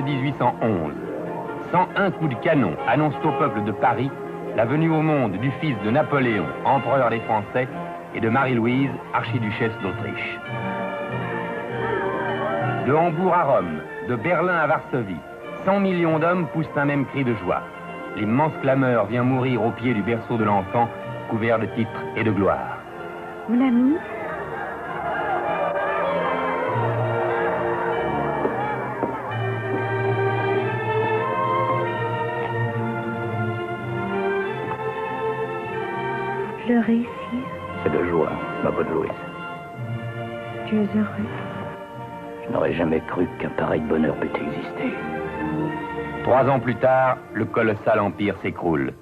1811. 101 coups de canon annoncent au peuple de Paris la venue au monde du fils de Napoléon, empereur des Français, et de Marie-Louise, archiduchesse d'Autriche. De Hambourg à Rome, de Berlin à Varsovie, 100 millions d'hommes poussent un même cri de joie. L'immense clameur vient mourir au pied du berceau de l'enfant, couvert de titres et de gloire. Mon ami, pleurez, sire. C'est de joie, ma bonne Louise. Tu es heureux. Je n'aurais jamais cru qu'un pareil bonheur pût exister. 3 ans plus tard, le colossal empire s'écroule.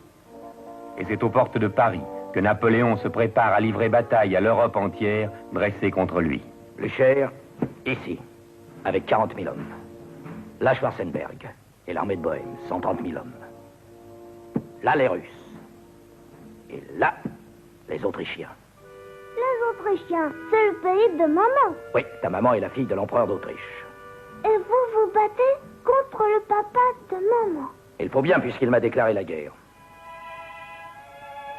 Et c'est aux portes de Paris que Napoléon se prépare à livrer bataille à l'Europe entière dressée contre lui. Plus cher, ici, avec 40 000 hommes. Là, Schwarzenberg et l'armée de Bohême, 130 000 hommes. Là, les Russes. Et là, les Autrichiens. Les Autrichiens, c'est le pays de maman. Oui, ta maman est la fille de l'empereur d'Autriche. Et vous vous battez contre le papa de maman. Il faut bien, puisqu'il m'a déclaré la guerre.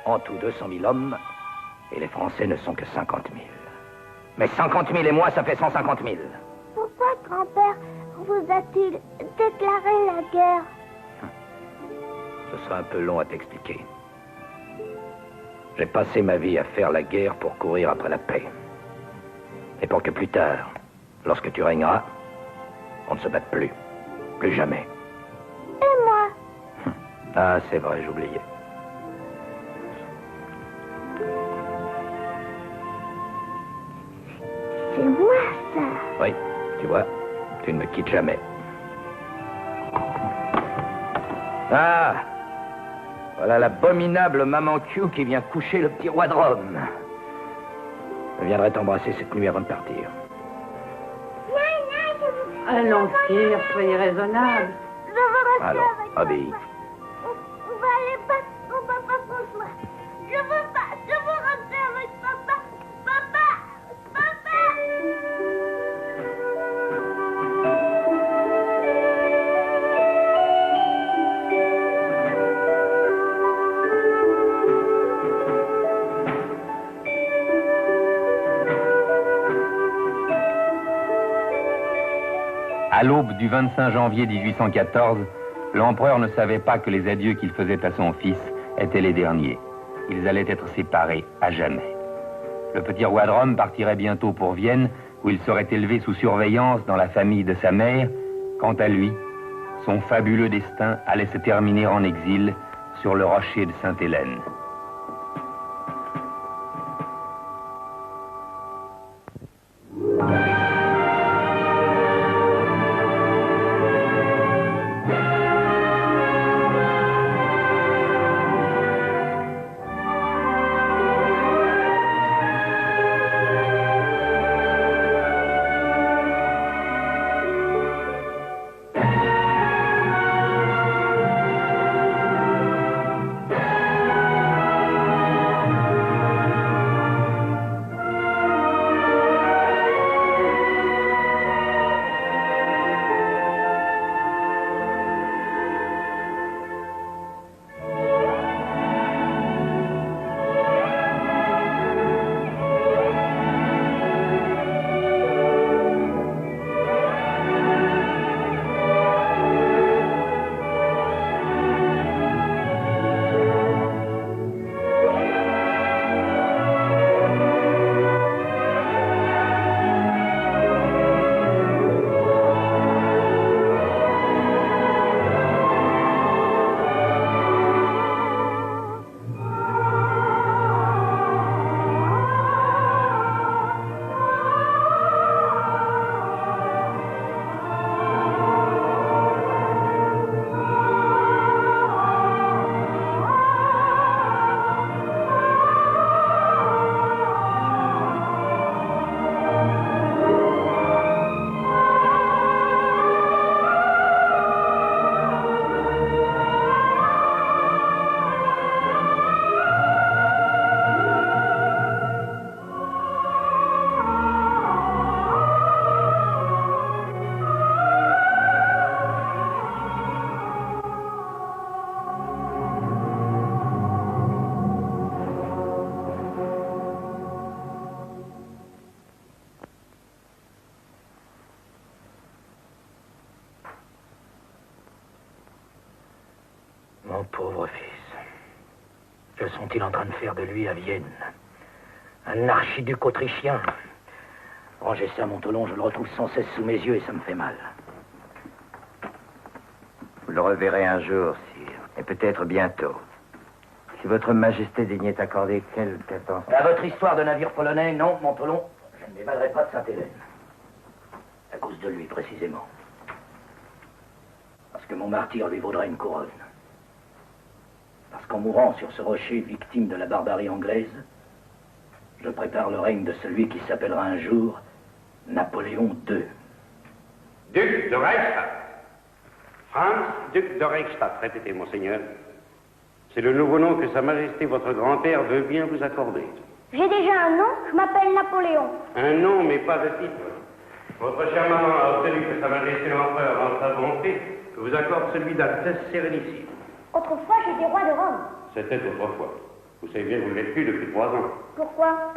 En tout, 200 000 hommes, et les Français ne sont que 50 000. Mais 50 000 et moi, ça fait 150 000. Pourquoi grand-père vous a-t-il déclaré la guerre? Ce sera un peu long à t'expliquer. J'ai passé ma vie à faire la guerre pour courir après la paix. Et pour que plus tard, lorsque tu régneras, on ne se batte plus. Plus jamais. Et moi? Ah, c'est vrai, j'oubliais. C'est moi, ça. Oui, tu vois, tu ne me quittes jamais. Ah! Voilà l'abominable maman Q qui vient coucher le petit roi de Rome. Je viendrai t'embrasser cette nuit avant de partir. Allons, sire, soyez raisonnable. Je veux rester Alors, avec papa. obéis. On va aller battre mon papa François. Je veux pas, je veux rester avec papa. Papa! Papa! À l'aube du 25 janvier 1814, l'empereur ne savait pas que les adieux qu'il faisait à son fils étaient les derniers. Ils allaient être séparés à jamais. Le petit roi de Rome partirait bientôt pour Vienne, où il serait élevé sous surveillance dans la famille de sa mère. Quant à lui, son fabuleux destin allait se terminer en exil sur le rocher de Sainte-Hélène. Mon pauvre fils. Que sont-ils en train de faire de lui à Vienne? Un archiduc autrichien. Rangez ça, Montolon, je le retrouve sans cesse sous mes yeux et ça me fait mal. Vous le reverrez un jour, sire, et peut-être bientôt. Si votre majesté daignait accorder quelque attention... À votre histoire de navire polonais, non, Montolon, je ne m'évaderai pas de Sainte-Hélène. À cause de lui, précisément. Parce que mon martyr lui vaudra une couronne. Parce qu'en mourant sur ce rocher, victime de la barbarie anglaise, je prépare le règne de celui qui s'appellera un jour Napoléon II. Duc de Reichstadt. Franz, duc de Reichstadt. Répétez, monseigneur. C'est le nouveau nom que Sa Majesté, votre grand-père, veut bien vous accorder. J'ai déjà un nom, je m'appelle Napoléon. Un nom, mais pas de titre. Votre cher maman a obtenu que Sa Majesté l'Empereur, en sa bonté, vous accorde celui d'Altesse Sérénissime. Autrefois, j'étais roi de Rome. C'était autrefois. Vous savez bien que vous ne l'êtes plus depuis 3 ans. Pourquoi?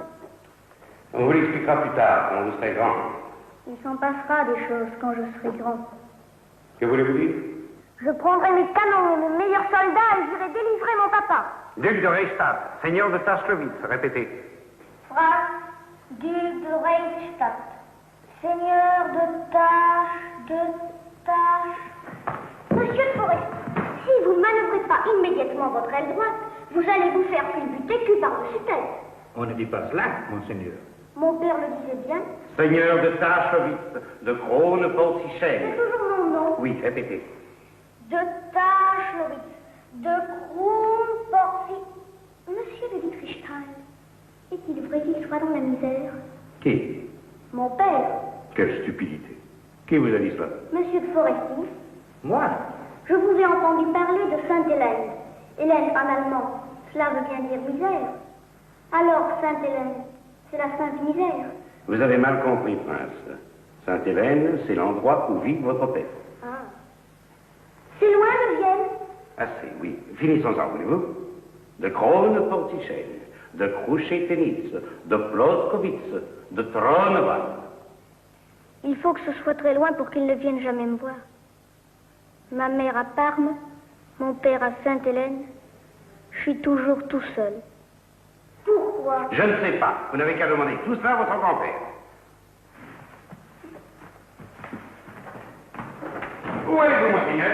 On vous l'expliquera plus tard, quand vous serez grand. Il s'en passera des choses quand je serai grand. Que voulez-vous dire? Je prendrai mes canons et mes meilleurs soldats et j'irai délivrer mon papa. Duc de Reichstadt, seigneur de Taschlewitz, répétez. Franz, duc de Reichstadt, seigneur de Monsieur de Forest, si vous ne manœuvrez pas immédiatement votre aile droite, vous allez vous faire culbuter cul par-dessus tête. On ne dit pas cela, monseigneur. Mon père le disait bien. Seigneur de Taschlewitz, de Krone-Portichel. C'est toujours mon nom. Oui, répétez. De Taschlewitz, de Kronporfi. Monsieur de Wittgenstein, est-il vrai qu'il soit dans la misère? Qui? Mon père. Quelle stupidité. Qui vous a dit cela? Monsieur de Foresti. Moi? Je vous ai entendu parler de Sainte-Hélène. Hélène en allemand, cela veut bien dire misère. Alors, Sainte-Hélène, c'est la Sainte Misère. Vous avez mal compris, prince. Sainte-Hélène, c'est l'endroit où vit votre père. Ah. C'est loin de Vienne? Assez, oui. Finissons-en, voulez-vous? De Krone-Portichel, de Krušetenitz, de Ploskowitz, de Tronewald. Il faut que ce soit très loin pour qu'ils ne viennent jamais me voir. Ma mère à Parme, mon père à Sainte-Hélène. Je suis toujours tout seul. Pourquoi? Je ne sais pas. Vous n'avez qu'à demander tout cela à votre grand-père. Où allez-vous, monseigneur?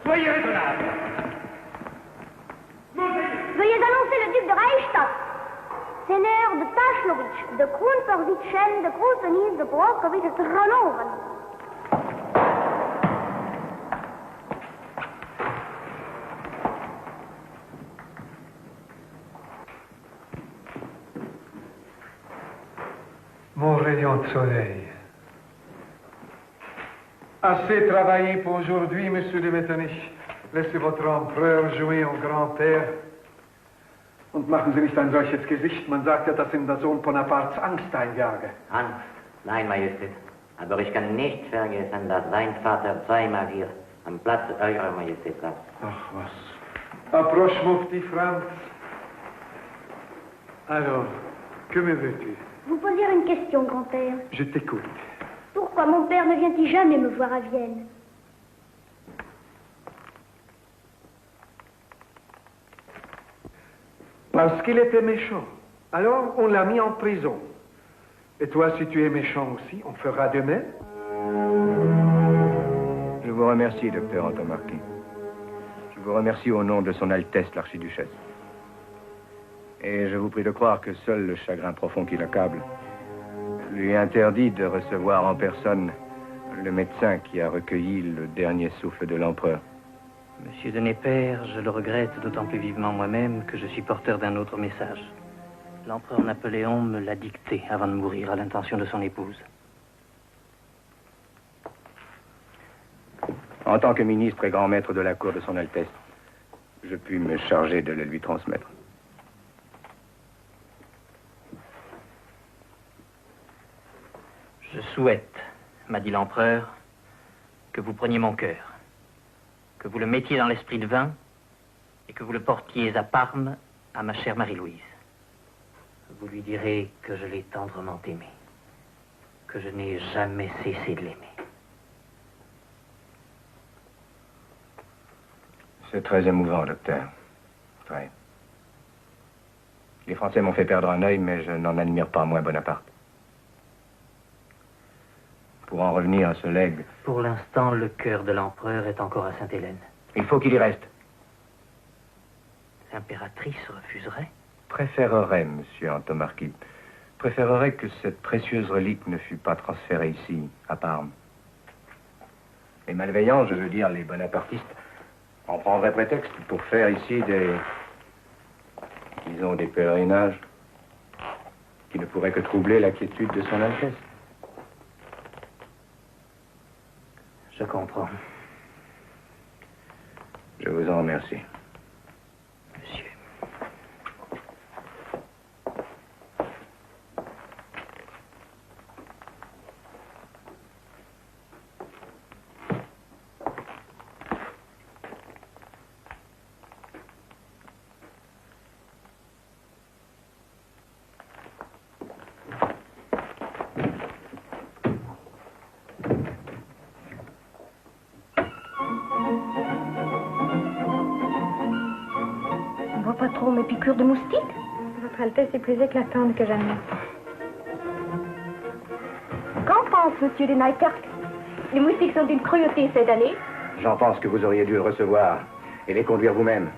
Soyez raisonnable. Veuillez annoncer le duc de Reichstadt, seigneur de Taschlewitz, de Kronporvichen, de Krusenitz, de Brokowitz, de Tronowen. Mon rayon de soleil. Assez travaillé pour aujourd'hui, monsieur de Metternich. Laissez votre empereur jouer au grand-père. Und machen Sie nicht ein solches Gesicht. Man sagt ja, dass in der Sohn Bonapartes Angst einjage. Angst? Nein, Majestät. Aber ich kann nicht vergessen, dass sein Vater zweimal hier am Platz Eurer Majestät saß. Ach was. Approche, Mufti Franz. Alors, que me veux-tu? Vous posez une question, grand-père. Je t'écoute. Pourquoi mon père ne vient-il jamais me voir à Vienne? Parce qu'il était méchant. Alors, on l'a mis en prison. Et toi, si tu es méchant aussi, on fera de même? Je vous remercie, docteur Antomarchi. Je vous remercie au nom de son Altesse l'archiduchesse. Et je vous prie de croire que seul le chagrin profond qui l'accable lui interdit de recevoir en personne le médecin qui a recueilli le dernier souffle de l'empereur. Monsieur de Neppert, je le regrette d'autant plus vivement moi-même que je suis porteur d'un autre message. L'empereur Napoléon me l'a dicté avant de mourir à l'intention de son épouse. En tant que ministre et grand maître de la cour de son Altesse, je puis me charger de le lui transmettre. Je souhaite, m'a dit l'empereur, que vous preniez mon cœur. que vous le mettiez dans l'esprit de vin et que vous le portiez à Parme à ma chère Marie-Louise. Vous lui direz que je l'ai tendrement aimé, que je n'ai jamais cessé de l'aimer. C'est très émouvant, docteur. Très. Les Français m'ont fait perdre un œil, mais je n'en admire pas moins Bonaparte. Pour en revenir à ce legs... Pour l'instant, le cœur de l'empereur est encore à Sainte-Hélène. Il faut qu'il y reste. L'impératrice refuserait? Préférerais, monsieur Antomarchi, préférerais que cette précieuse relique ne fût pas transférée ici, à Parme. Les malveillants, je veux dire les bonapartistes, en prendraient prétexte pour faire ici disons, des pèlerinages qui ne pourraient que troubler la quiétude de son Altesse. Je comprends. Je vous en remercie. Monsieur. Pas trop mes piqûres de moustiques? Votre Altesse est plus éclatante que jamais. Qu'en pense monsieur de Neikirk? Les moustiques sont d'une cruauté cette année. J'en pense que vous auriez dû le recevoir et les conduire vous-même.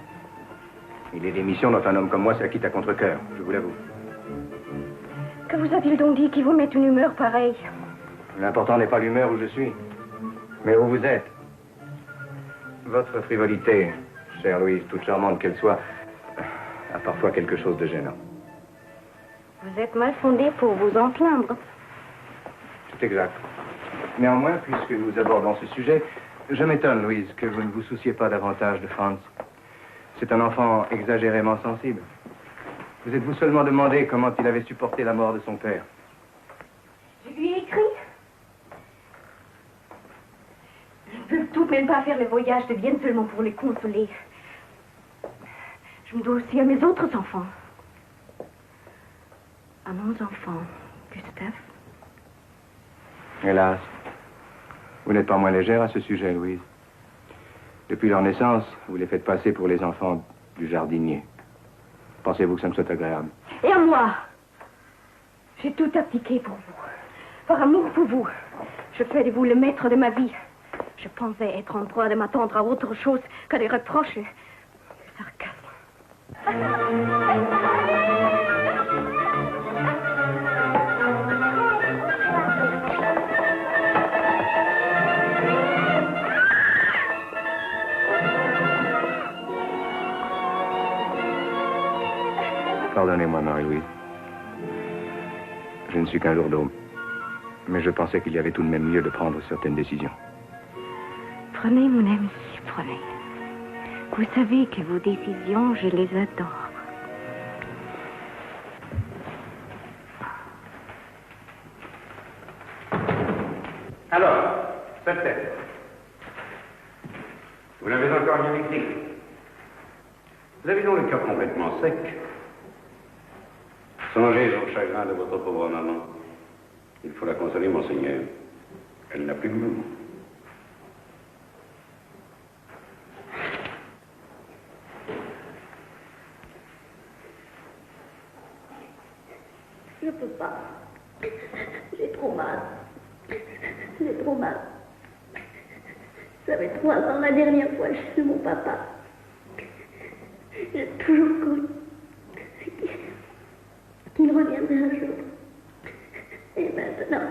Il est des missions dont un homme comme moi s'acquitte à contre-cœur, je vous l'avoue. Que vous a-t-il donc dit qui vous met une humeur pareille? L'important n'est pas l'humeur où je suis, mais où vous êtes. Votre frivolité, chère Louise, toute charmante qu'elle soit, a parfois quelque chose de gênant. Vous êtes mal fondé pour vous en plaindre. C'est exact. Néanmoins, puisque nous abordons ce sujet, je m'étonne, Louise, que vous ne vous souciez pas davantage de Franz. C'est un enfant exagérément sensible. Vous êtes-vous seulement demandé comment il avait supporté la mort de son père? Je lui ai écrit. Je ne peux tout de même pas faire le voyage de Vienne seulement pour les consoler. Je me dois aussi à mes autres enfants. À mon enfant, Gustave. Hélas, vous n'êtes pas moins légère à ce sujet, Louise. Depuis leur naissance, vous les faites passer pour les enfants du jardinier. Pensez-vous que ça me soit agréable? Et à moi? J'ai tout abdiqué pour vous. Par amour pour vous. Je fais de vous le maître de ma vie. Je pensais être en droit de m'attendre à autre chose que des reproches et du sarcasme. Pardonnez-moi, Marie-Louise. Je ne suis qu'un lourdeau. Mais je pensais qu'il y avait tout de même lieu de prendre certaines décisions. Prenez, mon ami, prenez. Vous savez que vos décisions, je les adore. Alors, peut-être. Vous n'avez encore rien écrit. Vous avez donc le cœur complètement sec. Songez au chagrin de votre pauvre maman. Il faut la consoler, monseigneur. Elle n'a plus que vous. Je peux pas. J'ai trop mal. J'ai trop mal. Ça fait 3 ans la dernière fois que je suis mon papa. J'ai toujours cru qu'il reviendrait un jour. Et maintenant...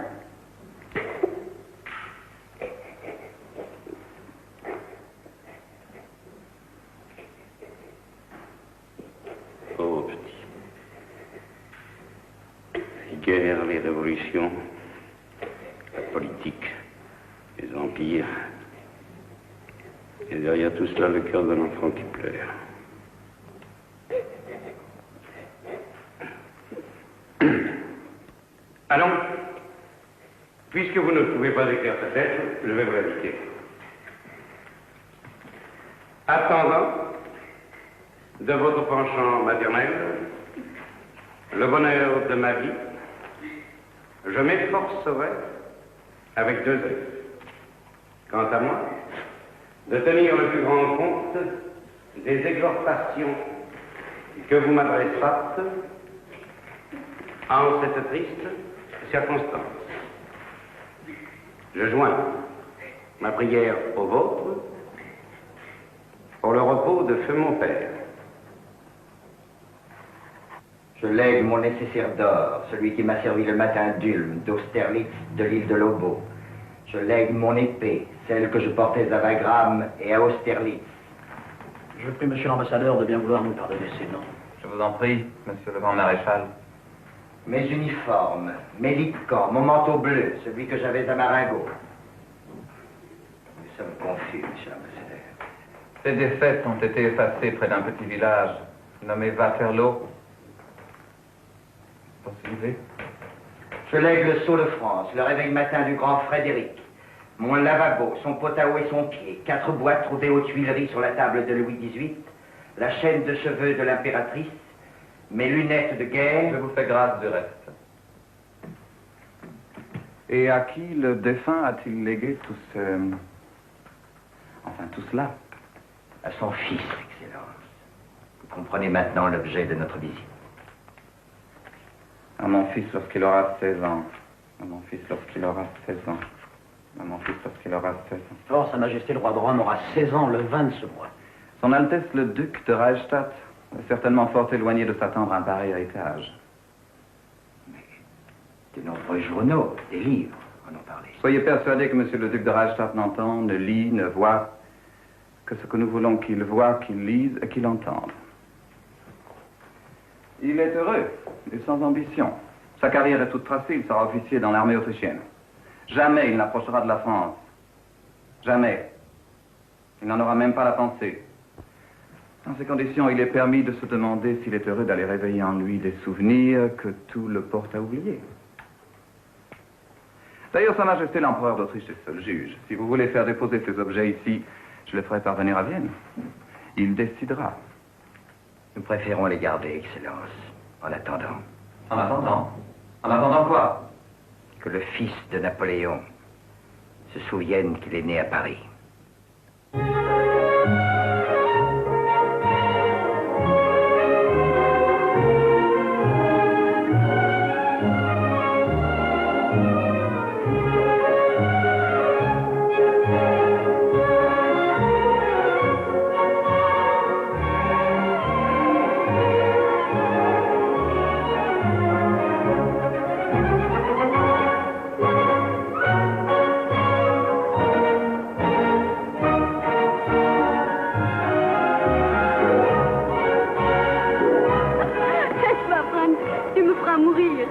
Oh, petit. Les guerres, les révolutions, la politique, les empires. Et derrière tout cela, le cœur d'un enfant qui pleure. Allons. Puisque vous ne pouvez pas écrire cette lettre, je vais vous la dicter. Attendant, de votre penchant maternel, le bonheur de ma vie, je m'efforcerai, avec 2 œufs, quant à moi, de tenir le plus grand compte des exhortations que vous m'adressâtes en cette triste circonstance. Je joins ma prière au vôtre pour le repos de feu mon père. Je lègue mon nécessaire d'or, celui qui m'a servi le matin d'Ulm, d'Austerlitz, de l'île de Lobo. Je lègue mon épée, celle que je portais à Wagram et à Austerlitz. Je prie monsieur l'ambassadeur de bien vouloir nous pardonner ces noms. Je vous en prie, monsieur le grand maréchal. Mes uniformes, mes lits de camp, mon manteau bleu, celui que j'avais à Marengo. Nous sommes confus, monsieur l'ambassadeur. Ces défaites ont été effacées près d'un petit village nommé Waterloo. Poursuivez. Je lègue le sceau de France, le réveil matin du grand Frédéric, mon lavabo, son pot à eau et son pied, 4 boîtes trouvées aux Tuileries sur la table de Louis XVIII, la chaîne de cheveux de l'impératrice, mes lunettes de guerre. Je vous fais grâce du reste. Et à qui le défunt a-t-il légué tout cela? À son fils, Excellence. Vous comprenez maintenant l'objet de notre visite. À mon fils lorsqu'il aura 16 ans. À mon fils lorsqu'il aura 16 ans. À mon fils lorsqu'il aura 16 ans. Or, Sa Majesté le roi de Rome aura 16 ans le 20 de ce mois. Son Altesse le duc de Reichstadt est certainement fort éloigné de s'attendre à un pareil héritage. De nombreux journaux, des livres en ont parlé. Soyez persuadé que monsieur le duc de Reichstadt n'entend, ne lit, ne voit que ce que nous voulons qu'il voie, qu'il lise et qu'il entende. Il est heureux et sans ambition. Sa carrière est toute tracée, il sera officier dans l'armée autrichienne. Jamais il n'approchera de la France. Jamais. Il n'en aura même pas la pensée. Dans ces conditions, il est permis de se demander s'il est heureux d'aller réveiller en lui des souvenirs que tout le porte à oublier. D'ailleurs, Sa Majesté l'empereur d'Autriche est seul juge. Si vous voulez faire déposer ces objets ici, je les ferai parvenir à Vienne. Il décidera. Nous préférons les garder, Excellence, en attendant. En attendant? En attendant quoi? Que le fils de Napoléon se souvienne qu'il est né à Paris.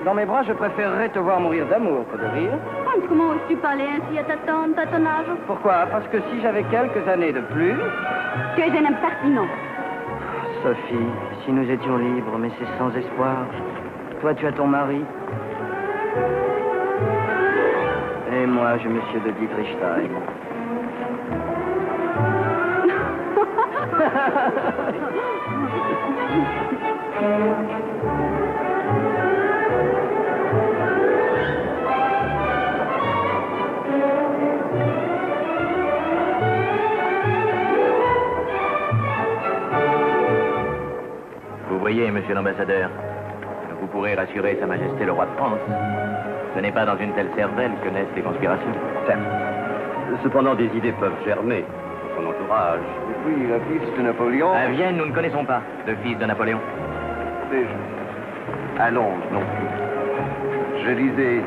Dans mes bras, je préférerais te voir mourir d'amour que de rire. Hans, comment oses-tu parler ainsi à ta tante, à ton âge? Pourquoi? Parce que si j'avais quelques années de plus... Tu es un impertinent. Sophie, si nous étions libres, mais c'est sans espoir. Toi, tu as ton mari. Et moi, j'ai monsieur de Dietrichstein. Vous voyez, monsieur l'ambassadeur, vous pourrez rassurer Sa Majesté le roi de France. Ce n'est pas dans une telle cervelle que naissent les conspirations. Certes. Cependant, des idées peuvent germer dans son entourage. Et puis, le fils de Napoléon... À Vienne, nous ne connaissons pas de fils de Napoléon. C'est juste. À Londres non plus. Je disais,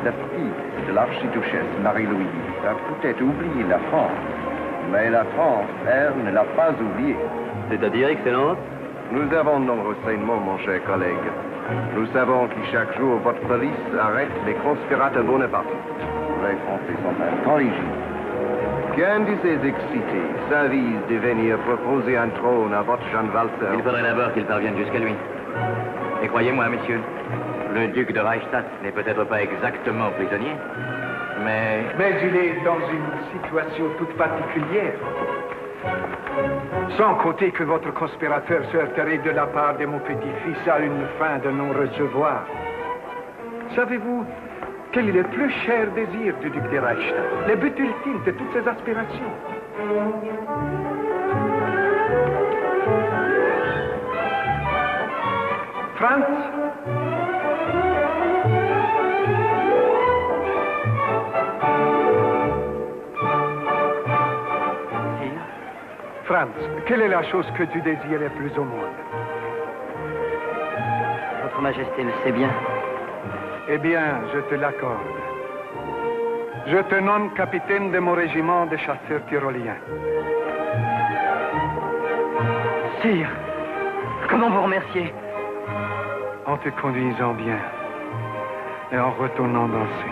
la fille de l'archiduchesse Marie-Louise a peut-être oublié la France. Mais la France, elle, ne l'a pas oubliée. C'est-à-dire, Excellence? Nous avons nos renseignements, mon cher collègue. Nous savons que chaque jour, votre police arrête les conspirateurs bonapartistes. Les Français sont intelligents. Qu'un de ces excités s'avise de venir proposer un trône à votre Jean Walter. Il faudrait d'abord qu'il parvienne jusqu'à lui. Et croyez-moi, messieurs, le duc de Reichstadt n'est peut-être pas exactement prisonnier, mais... Mais il est dans une situation toute particulière. Sans compter que votre conspirateur se heurterait de la part de mon petit-fils à une fin de non-recevoir. Savez-vous quel est le plus cher désir du duc de Reichstadt, le but ultime de toutes ses aspirations? Franz? Franz, quelle est la chose que tu désires le plus au monde? Votre Majesté le sait bien. Eh bien, je te l'accorde. Je te nomme capitaine de mon régiment de chasseurs tyroliens. Sire, comment vous remercier? En te conduisant bien et en retournant danser.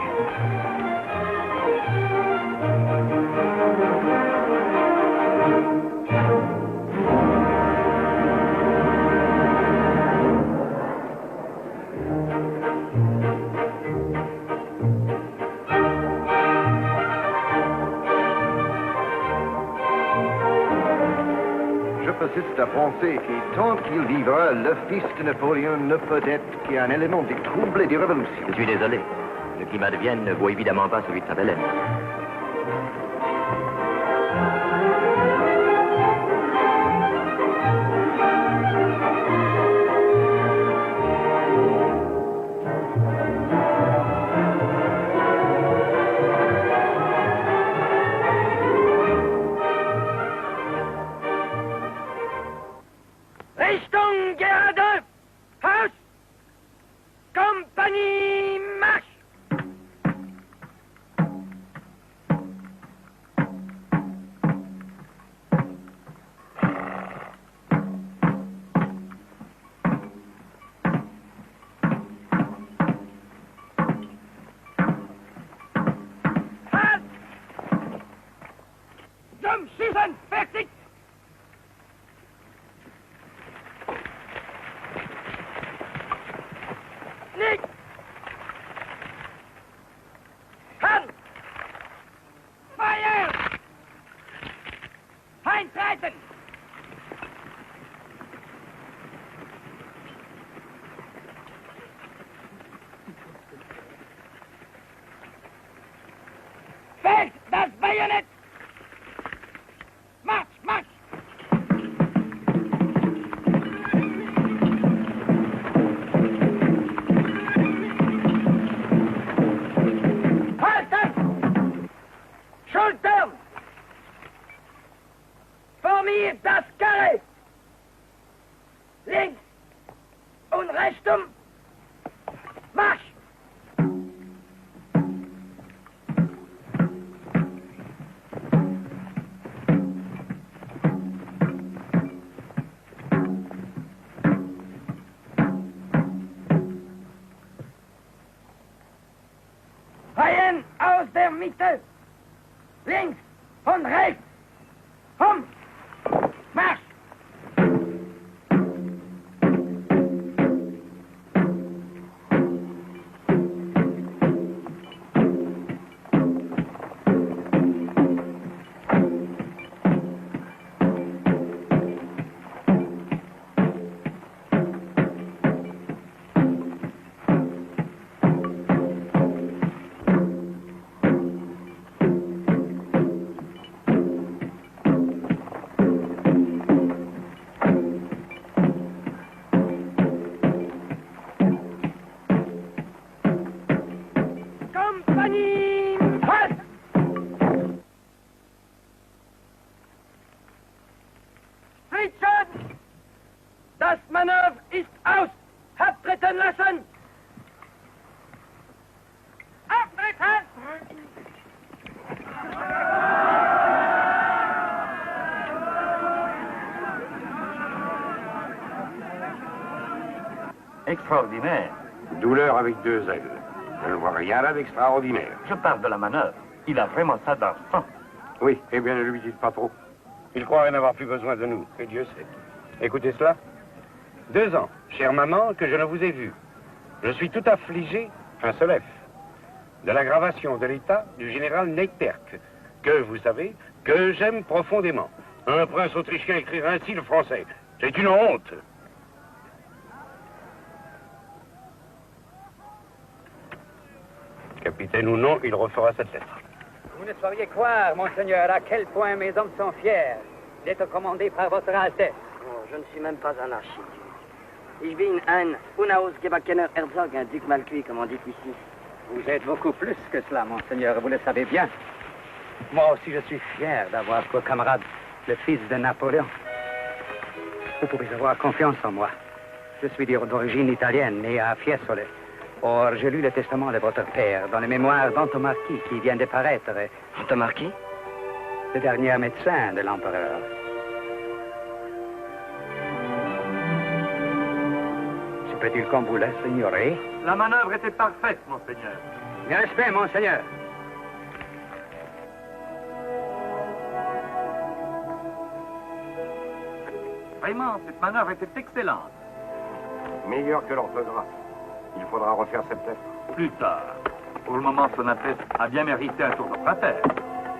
persiste à penser que tant qu'il vivra, le fils de Napoléon ne peut être qu'un élément du trouble et des révolutions. Je suis désolé. Le climat de Vienne ne vaut évidemment pas celui de Sainte-Hélène. Richtung gerade! Haus! Kompanie, marsch! Halt! Zum Schießen, fertig! Nicht! Hand! Feuer! Eintreten! Fällt das Bajonett! Marsch, marsch! Halten! Schultern! Formiert das Karre! Links und rechtum! Marsch! Reihen aus der Mitte! Links und rechts! Komm! Marsch! Kompanie! Halt! Friedchen! Das Manöver ist aus! Abtreten lassen! Abtreten! Extraordinaire. Douleur avec deux ailes. Je ne vois rien là d'extraordinaire. Je parle de la manœuvre. Il a vraiment ça dans le sang. Oui, eh bien, ne lui dites pas trop. Il croirait n'avoir plus besoin de nous, que Dieu sait. Écoutez cela. 2 ans, chère maman, que je ne vous ai vu. Je suis tout affligé, un seul F, de l'aggravation de l'état du général Neiterk, que, vous savez, que j'aime profondément, Un prince autrichien écrire ainsi le français. C'est une honte. Capitaine ou non, il refera cette lettre. Vous ne sauriez croire, monseigneur, à quel point mes hommes sont fiers d'être commandés par votre Altesse. Oh, je ne suis même pas un archiduc. Ich bin ein unausgebakener Herzog, un duc mal cuit, comme on dit ici. Vous êtes beaucoup plus que cela, monseigneur, vous le savez bien. Moi aussi, je suis fier d'avoir pour camarade le fils de Napoléon. Vous pouvez avoir confiance en moi. Je suis d'origine italienne, né à Fiesole. Or, j'ai lu le testament de votre père dans les mémoires d'Antomarchi qui vient de paraître. Antomarchi? Le dernier médecin de l'empereur. Se peut-il qu'on vous laisse ignorer? La manœuvre était parfaite, monseigneur. Mes respects, monseigneur. Vraiment, cette manœuvre était excellente. Meilleure que l'orthographe. Il faudra refaire cette lettre. Plus tard. Pour le moment, son Altesse a bien mérité un tour de cratère.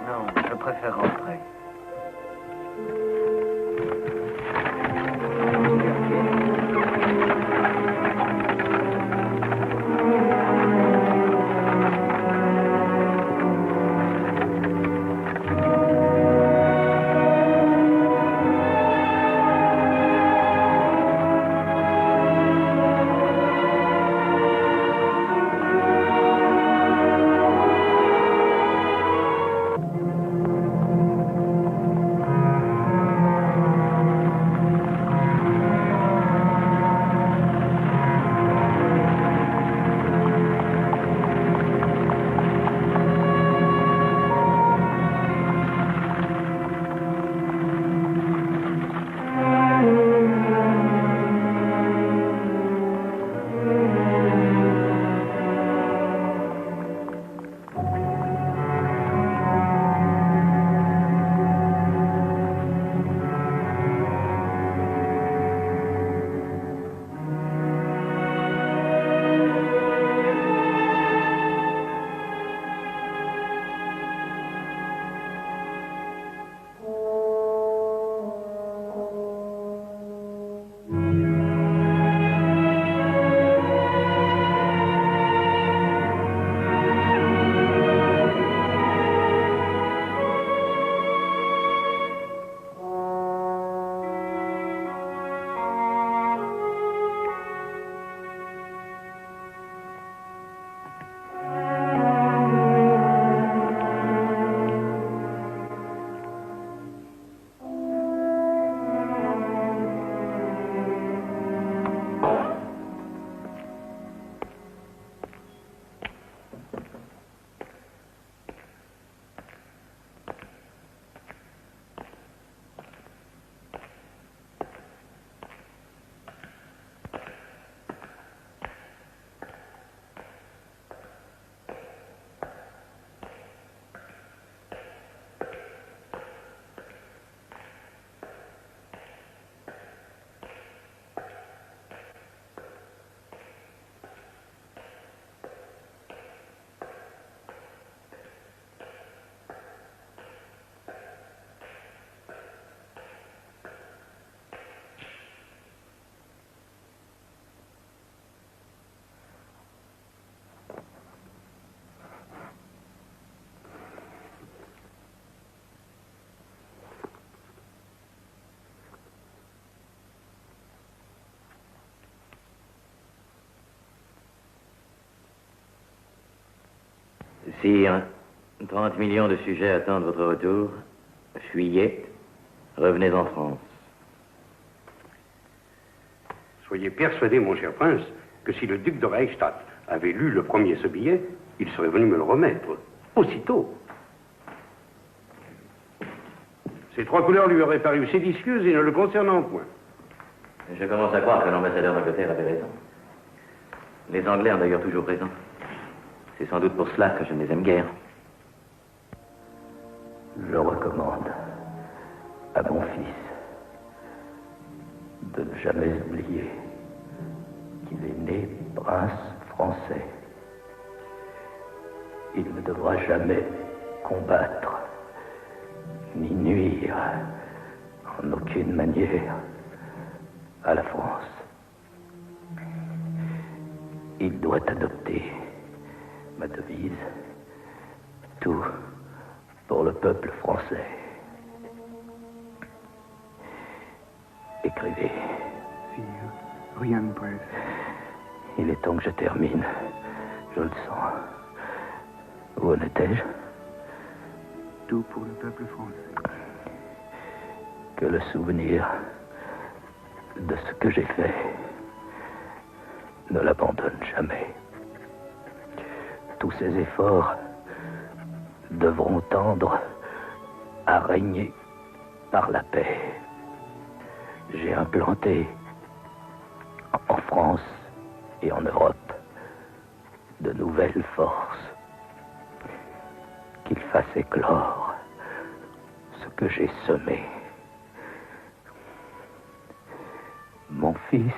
Non, je préfère rentrer. Sire, 30 millions de sujets attendent votre retour. Fuyez, revenez en France. Soyez persuadé, mon cher prince, que si le duc de Reichstadt avait lu le premier ce billet, il serait venu me le remettre, aussitôt. Ces trois couleurs lui auraient paru séditieuses et ne le concernant point. Je commence à croire que l'ambassadeur d'Angleterre avait raison. Les Anglais ont d'ailleurs toujours raison. C'est sans doute pour cela que je ne les aime guère. Je recommande à mon fils de ne jamais oublier qu'il est né prince français. Il ne devra jamais combattre ni nuire en aucune manière à la France. Il doit adopter ma devise. Tout pour le peuple français. Écrivez. Si rien ne presse. Il est temps que je termine. Je le sens. Où en étais-je? Tout pour le peuple français. Que le souvenir de ce que j'ai fait ne l'abandonne jamais. Tous ces efforts devront tendre à régner par la paix. J'ai implanté en France et en Europe de nouvelles forces qu'il fasse éclore ce que j'ai semé. Mon fils,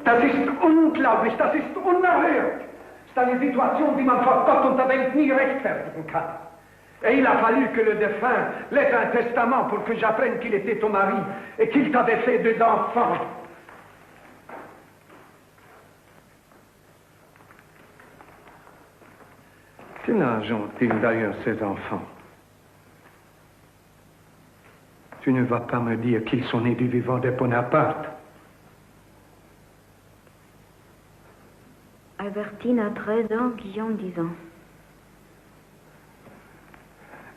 das ist unglaublich, das ist unerhört. C'est eine Situation, die man vor Gott und der Welt nie rechtfertigen kann. Et il a fallu que le défunt laisse un testament pour que j'apprenne qu'il était ton mari et qu'il t'avait fait 2 enfants. Quel âge ont-ils d'ailleurs, ces enfants? Tu ne vas pas me dire qu'ils sont nés du vivant de Bonaparte. Albertine a 13 ans, Guillaume 10 ans.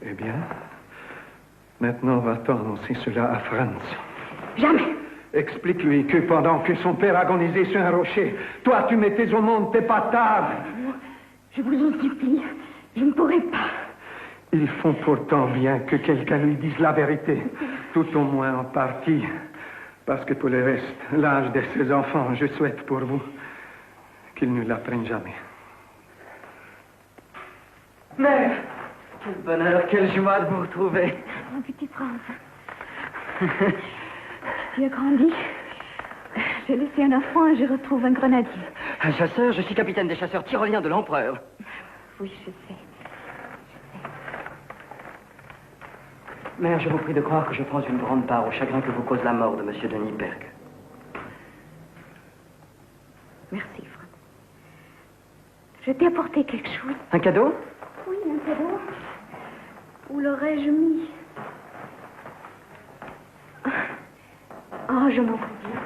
Eh bien, maintenant va-t-on annoncer cela à Franz. Jamais. Explique-lui que pendant que son père agonisait sur un rocher, toi tu mettais au monde tes bâtards. Je vous en supplie, je ne pourrai pas. Ils font pourtant bien que quelqu'un lui dise la vérité, tout au moins en partie. Parce que pour le reste, l'âge de ces enfants, je souhaite pour vous qu'ils ne l'apprennent jamais. Mère, quel bonheur, quelle joie de vous retrouver. Mon petit Franz, tu as grandi. J'ai laissé un enfant et je retrouve un grenadier. Un chasseur, je suis capitaine des chasseurs tyroliens de l'empereur. Oui, je sais. Mère, je vous prie de croire que je prends une grande part au chagrin que vous cause la mort de Monsieur de Nieperg. Merci, Franz. Je t'ai apporté quelque chose. Un cadeau? Oui, un cadeau. Où l'aurais-je mis? Oh, je m'en souviens.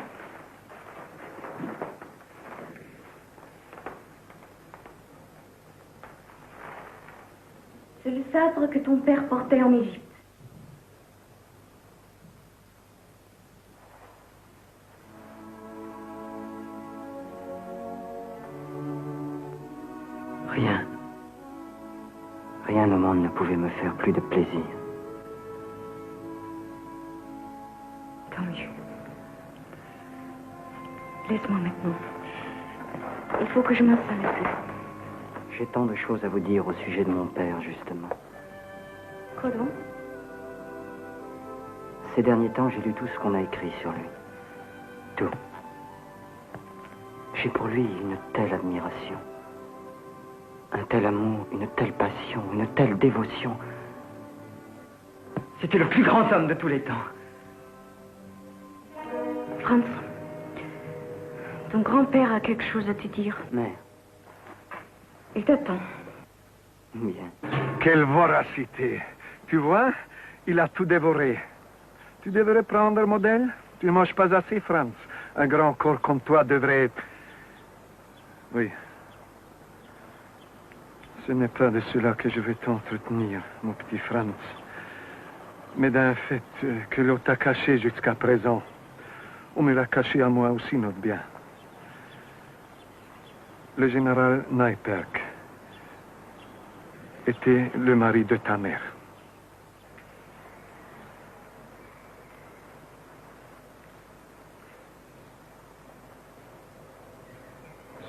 C'est le sabre que ton père portait en Égypte. Rien au monde ne pouvait me faire plus de plaisir. Tant mieux. Laisse-moi maintenant. Il faut que je m'installe un peu. J'ai tant de choses à vous dire au sujet de mon père, justement. Quoi donc? Ces derniers temps, j'ai lu tout ce qu'on a écrit sur lui. Tout. J'ai pour lui une telle admiration. Un tel amour, une telle passion, une telle dévotion. C'était le plus grand homme de tous les temps. Franz, ton grand-père a quelque chose à te dire. Mère. Il t'attend. Bien. Quelle voracité. Tu vois, il a tout dévoré. Tu devrais prendre modèle. Tu ne manges pas assez, Franz. Un grand corps comme toi devrait... Oui. Ce n'est pas de cela que je veux t'entretenir, mon petit Franz, mais d'un fait que l'on t'a caché jusqu'à présent. On me l'a caché à moi aussi, notre bien. Le général Nieperg était le mari de ta mère.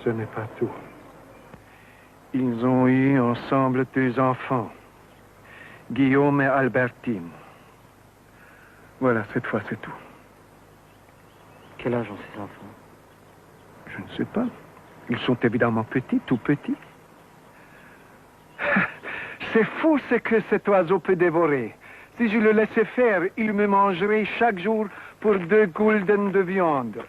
ce n'est pas tout. Ils ont eu ensemble 2 enfants, Guillaume et Albertine. Voilà, cette fois, c'est tout. Quel âge ont ces enfants? Je ne sais pas. Ils sont évidemment petits, tout petits. C'est fou ce que cet oiseau peut dévorer. Si je le laissais faire, il me mangerait chaque jour pour 2 gulden de viande.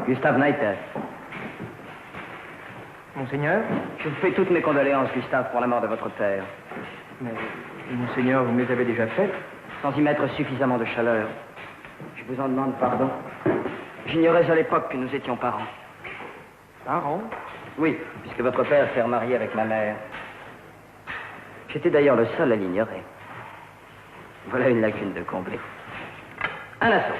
Gustave Neiter. Monseigneur? Je vous fais toutes mes condoléances, Gustave, pour la mort de votre père. Mais, Monseigneur, vous me les avez déjà faites? Sans y mettre suffisamment de chaleur. Je vous en demande pardon. J'ignorais à l'époque que nous étions parents. Parents? Oui, puisque votre père s'est remarié avec ma mère. J'étais d'ailleurs le seul à l'ignorer. Voilà une lacune de combler. Un assaut.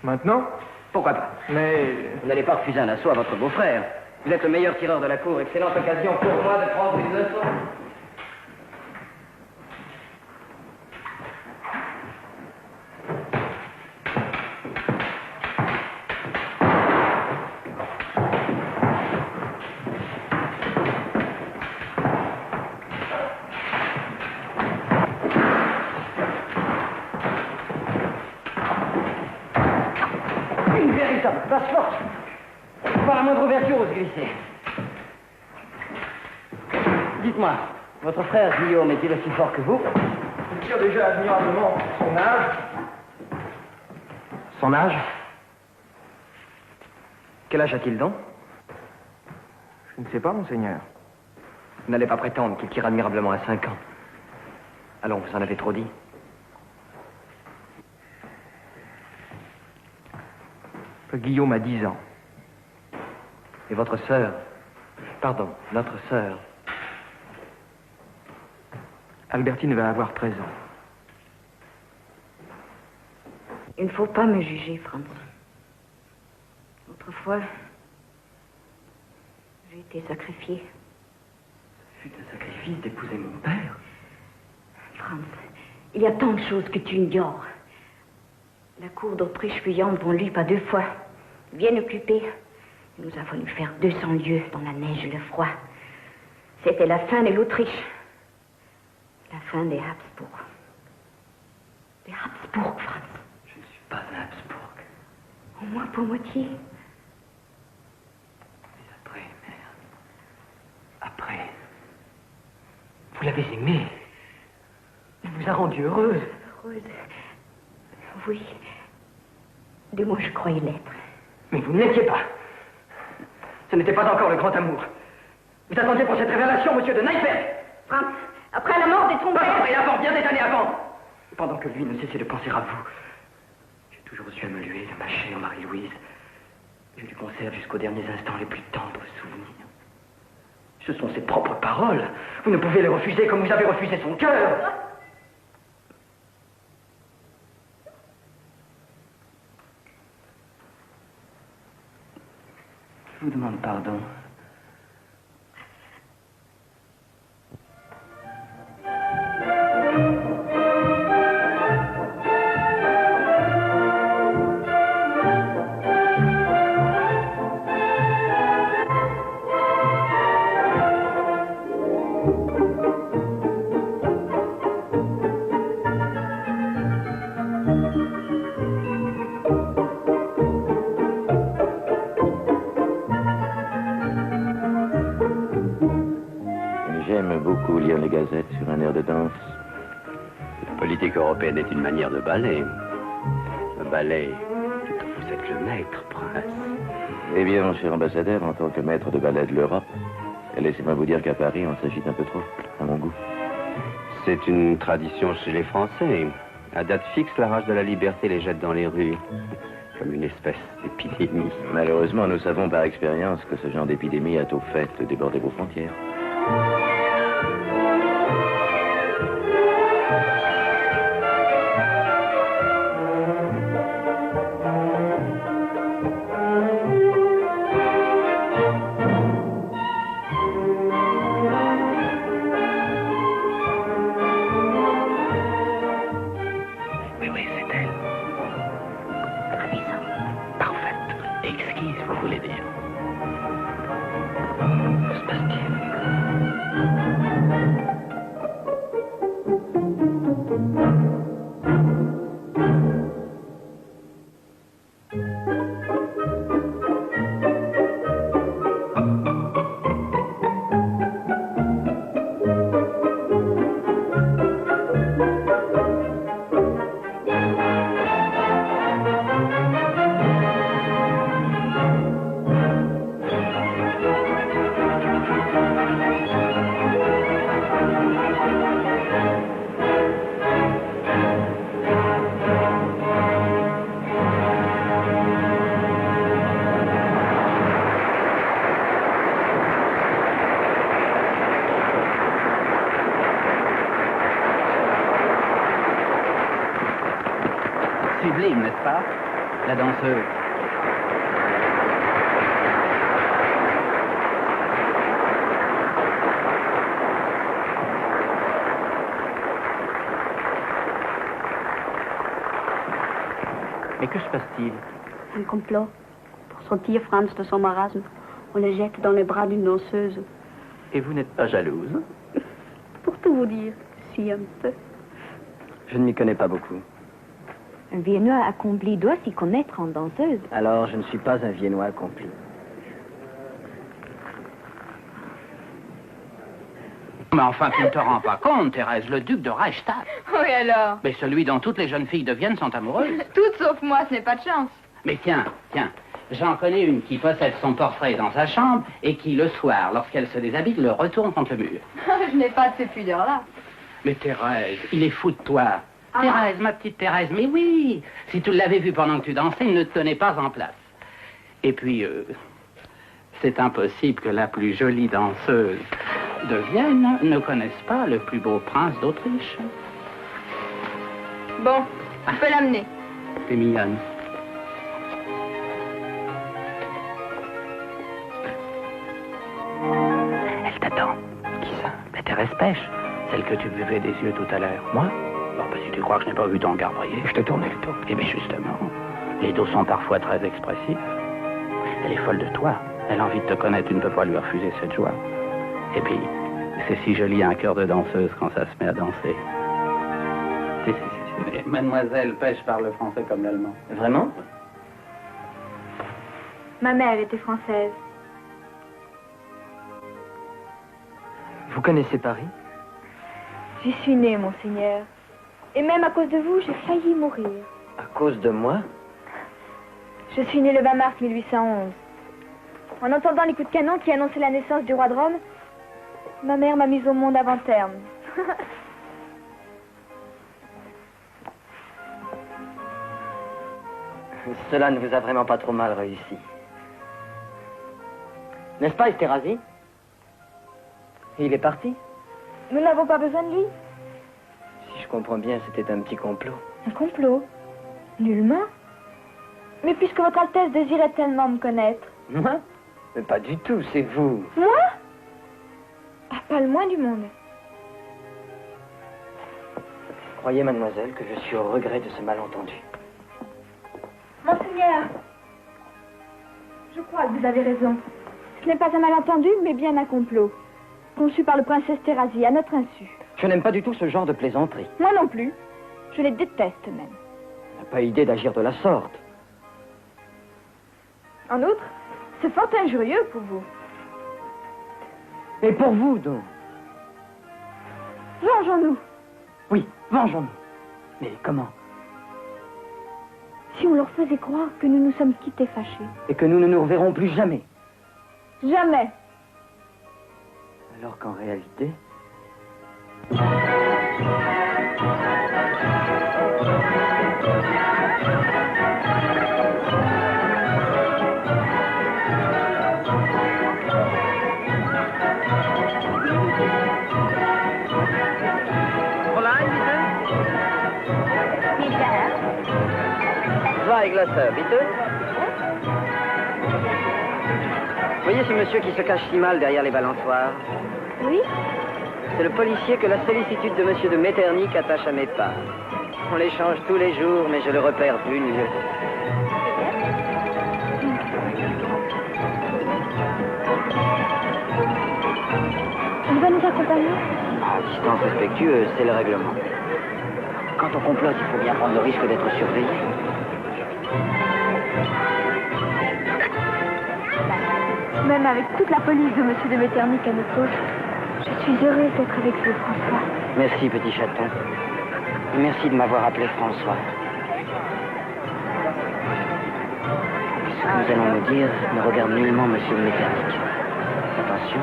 Maintenant? Pourquoi pas? Mais... Vous n'allez pas refuser un assaut à votre beau-frère. Vous êtes le meilleur tireur de la cour. Excellente occasion pour moi de prendre une leçon. Une véritable basse force. Pas la moindre ouverture ose glisser. Dites-moi, votre frère Guillaume est-il aussi fort que vous? Il tire déjà admirablement son âge. Son âge? Quel âge a-t-il donc? Je ne sais pas, Monseigneur. Vous n'allez pas prétendre qu'il tire admirablement à 5 ans. Allons, vous en avez trop dit. Guillaume a 10 ans. Et votre sœur? Pardon, notre sœur. Albertine va avoir 13 ans. Il ne faut pas me juger, Franz. Autrefois, j'ai été sacrifiée. Ce fut un sacrifice d'épouser mon père. Franz, il y a tant de choses que tu ignores. La cour d'Autriche fuyante devant lui pas 2 fois. Bien occupée. Il nous a fallu faire 200 lieues dans la neige et le froid. C'était la fin de l'Autriche. La fin des Habsbourg. Des Habsbourg, Franz. Je ne suis pas un Habsbourg. Au moins pour moitié. Mais après, mère. Après. Vous l'avez aimé. Il vous a rendue heureuse. Heureuse. Oui. De moi, je croyais l'être. Mais vous ne l'étiez pas. Ce n'était pas encore le grand amour. Vous attendiez pour cette révélation, monsieur de Neipperg. Franz, après la mort de ton Pas père... après, avant, bien des années avant. Pendant que lui ne cessait de penser à vous, j'ai toujours eu à me luer de ma chère Marie-Louise. Je lui conserve jusqu'aux derniers instants les plus tendres souvenirs. Ce sont ses propres paroles. Vous ne pouvez les refuser comme vous avez refusé son cœur. Je vous demande pardon. beaucoup lire les gazettes sur un air de danse. La politique européenne est une manière de ballet. Le ballet, vous êtes le maître, prince. Eh bien, mon cher ambassadeur, en tant que maître de ballet de l'Europe, laissez-moi vous dire qu'à Paris, on s'agite un peu trop, à mon goût. C'est une tradition chez les Français. À date fixe, la rage de la liberté les jette dans les rues, comme une espèce d'épidémie. Malheureusement, nous savons par expérience que ce genre d'épidémie a au fait de déborder vos frontières. Sublime, n'est-ce pas? La danseuse. Mais que se passe-t-il? Un complot. Pour sortir Franz de son marasme, on le jette dans les bras d'une danseuse. Et vous n'êtes pas jalouse? Pour tout vous dire, si un peu. Je ne m'y connais pas beaucoup. Un Viennois accompli doit s'y connaître en danseuse. Alors, je ne suis pas un Viennois accompli. Mais enfin, tu ne te rends pas compte, Thérèse, le duc de Reichstadt. Oui, alors? Mais celui dont toutes les jeunes filles de Vienne sont amoureuses. Toutes sauf moi, ce n'est pas de chance. Mais tiens, j'en connais une qui possède son portrait dans sa chambre et qui, le soir, lorsqu'elle se déshabille, le retourne contre le mur. Je n'ai pas de ces pudeurs-là. Mais Thérèse, il est fou de toi. Thérèse, ma petite Thérèse, mais oui. Si tu l'avais vu pendant que tu dansais, il ne te tenait pas en place. Et puis, c'est impossible que la plus jolie danseuse de Vienne ne connaisse pas le plus beau prince d'Autriche. Bon, tu peux l'amener. T'es mignonne. Elle t'attend. Qui ça? La Thérèse Pêche, celle que tu buvais des yeux tout à l'heure. Moi? Bon, bah, si tu crois que je n'ai pas vu ton regard briller, je te tournais le dos. Eh bien, justement, les dos sont parfois très expressifs. Elle est folle de toi. Elle a envie de te connaître, tu ne peux pas lui refuser cette joie. Et puis, c'est si joli un cœur de danseuse quand ça se met à danser. Si. Mademoiselle Pêche parle français comme l'allemand. Vraiment? Ma mère était française. Vous connaissez Paris? J'y suis née, monseigneur. Et même à cause de vous, j'ai failli mourir. À cause de moi? Je suis née le 20 mars 1811. En entendant les coups de canon qui annonçaient la naissance du roi de Rome, ma mère m'a mise au monde avant terme. Cela ne vous a vraiment pas trop mal réussi. N'est-ce pas, Esterhazy? Il est parti? Nous n'avons pas besoin de lui. Si je comprends bien, c'était un petit complot. Un complot? Nullement. Mais puisque votre Altesse désirait tellement me connaître. Moi? Mais pas du tout, c'est vous. Moi? Ah, pas le moins du monde. Croyez, mademoiselle, que je suis au regret de ce malentendu. Monseigneur, je crois que vous avez raison. Ce n'est pas un malentendu, mais bien un complot. Conçu par le prince Esterhazy, à notre insu. Je n'aime pas du tout ce genre de plaisanterie. Moi non plus. Je les déteste même. On n'a pas idée d'agir de la sorte. En outre, c'est fort injurieux pour vous. Et pour vous, donc? Vengeons-nous. Oui, vengeons-nous. Mais comment? Si on leur faisait croire que nous nous sommes quittés fâchés. Et que nous ne nous reverrons plus jamais. Jamais. Alors qu'en réalité... Zwei Gläser, bitte. Voyez ce monsieur qui se cache si mal derrière les balançoires? Oui. C'est le policier que la sollicitude de monsieur de Metternich attache à mes pas. On l'échange tous les jours, mais je le repère d'une lieue. Il va nous accompagner? À distance respectueuse, c'est le règlement. Quand on complote, il faut bien prendre le risque d'être surveillé. Même avec toute la police de monsieur de Metternich à nos côtés, je suis heureuse d'être avec vous, François. Merci, petit chaton. Et merci de m'avoir appelé François. Ce que nous allons nous dire ne regarde nullement monsieur de Metternich. Attention.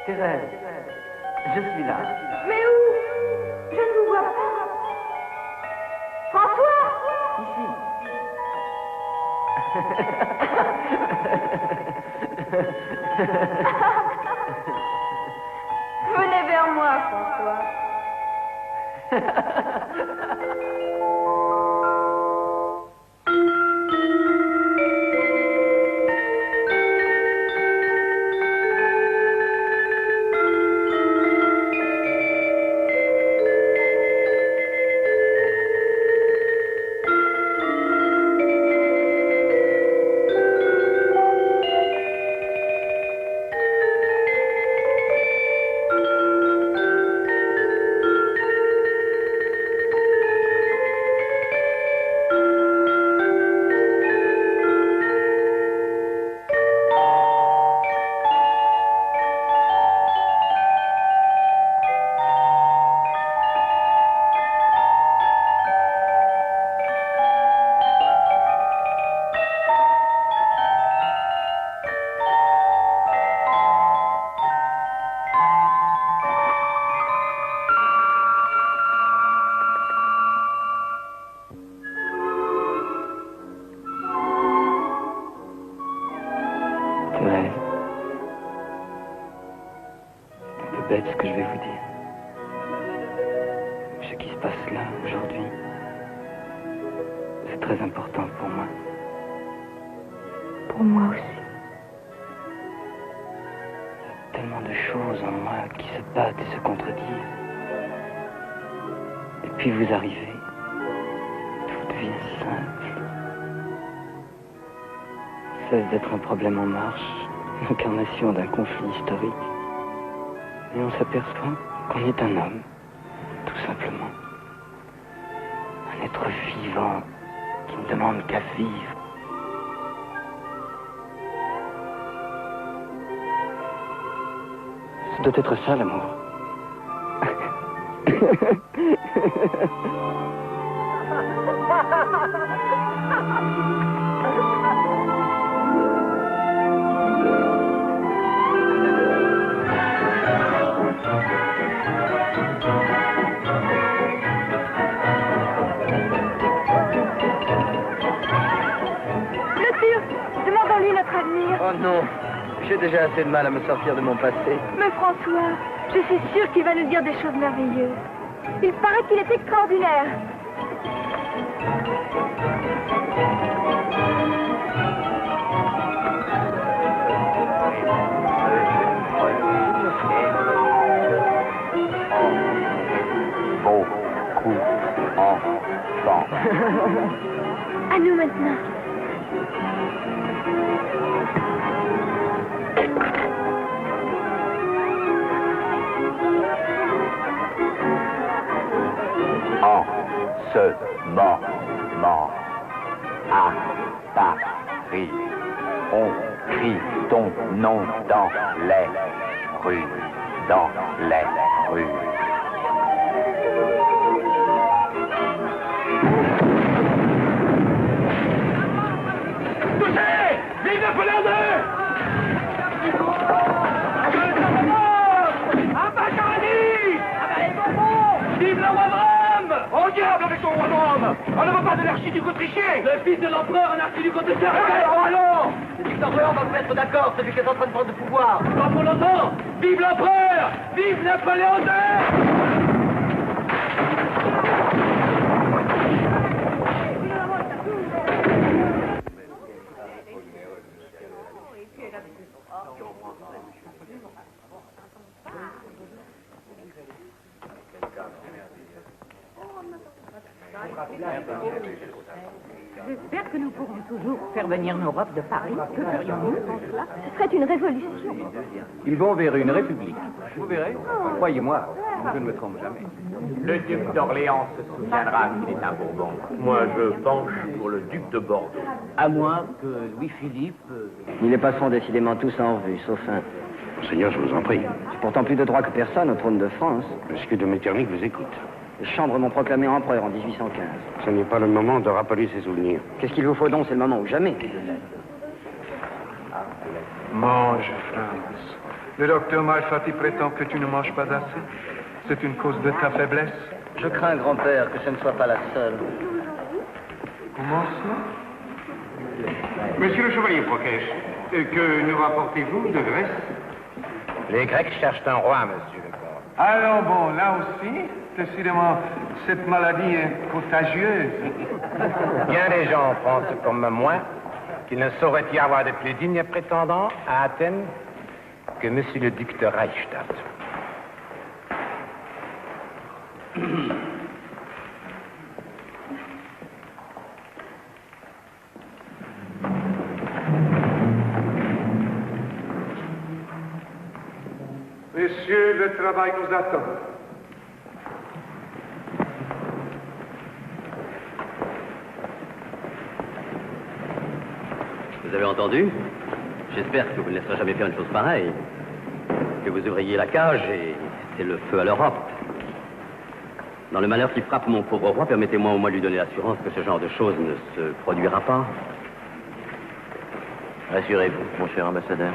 Thérèse, je suis là. Mais où? Je ne vous vois pas. François! Venez vers moi, François. bête ce que je vais vous dire. Ce qui se passe là, aujourd'hui, c'est très important pour moi. Pour moi aussi. Il y a tellement de choses en moi qui se battent et se contredisent. Et puis vous arrivez, tout devient simple. Cesse d'être un problème en marche, l'incarnation d'un conflit historique. Et on s'aperçoit qu'on est un homme, tout simplement. Un être vivant qui ne demande qu'à vivre. Ça doit être ça, l'amour. Demandons-lui notre avenir. Oh non, j'ai déjà assez de mal à me sortir de mon passé. Mais François, je suis sûre qu'il va nous dire des choses merveilleuses. Il paraît qu'il est extraordinaire. Beaucoup enfants. À nous maintenant. En ce moment, à Paris, on crie ton nom dans les rues, dans les rues. Touchez! Vive Napoléon II! Vive le roi Rome! Au diable avec ton roi Rome! On ne veut pas de l'archiduc autrichien! Le fils de l'empereur, un archiduc autrichien! Allons! Le duc d'Orléans va vous mettre d'accord, celui qui est en train de prendre le pouvoir. Pas pour longtemps! Vive l'empereur! Vive Napoléon II! J'espère que nous pourrons toujours faire venir nos robes de Paris. Que ferions-nous sans cela? Ce serait une révolution. Ils vont vers une république. Vous verrez. Croyez-moi, je ne me trompe jamais. Le duc d'Orléans se souviendra qu'il est un Bourbon. Moi, je penche pour le duc de Bordeaux. À moins que Louis-Philippe... Ils les passeront décidément tous en revue, sauf un. Seigneur, je vous en prie. J'ai pourtant plus de droits que personne au trône de France. Monsieur de Metternich vous écoute. Les chambres m'ont proclamé empereur en 1815. Ce n'est pas le moment de rappeler ses souvenirs. Qu'est-ce qu'il vous faut donc? C'est le moment ou jamais. Mange, Franz. Le docteur Malfatti prétend que tu ne manges pas assez. C'est une cause de ta faiblesse. Je crains, grand-père, que ce ne soit pas la seule. Comment ça? Monsieur le chevalier Procache, que nous rapportez-vous de Grèce? Les Grecs cherchent un roi, monsieur le comte. Alors bon, là aussi, décidément, cette maladie est contagieuse. Bien des gens pensent comme moi qu'il ne saurait y avoir de plus digne prétendant à Athènes que monsieur le duc de Reichstadt. Messieurs, le travail nous attend. Vous avez entendu? J'espère que vous ne laisserez jamais faire une chose pareille. Que vous ouvriez la cage et c'est le feu à l'Europe. Dans le malheur qui frappe mon pauvre roi, permettez-moi au moins de lui donner l'assurance que ce genre de choses ne se produira pas. Rassurez-vous, mon cher ambassadeur.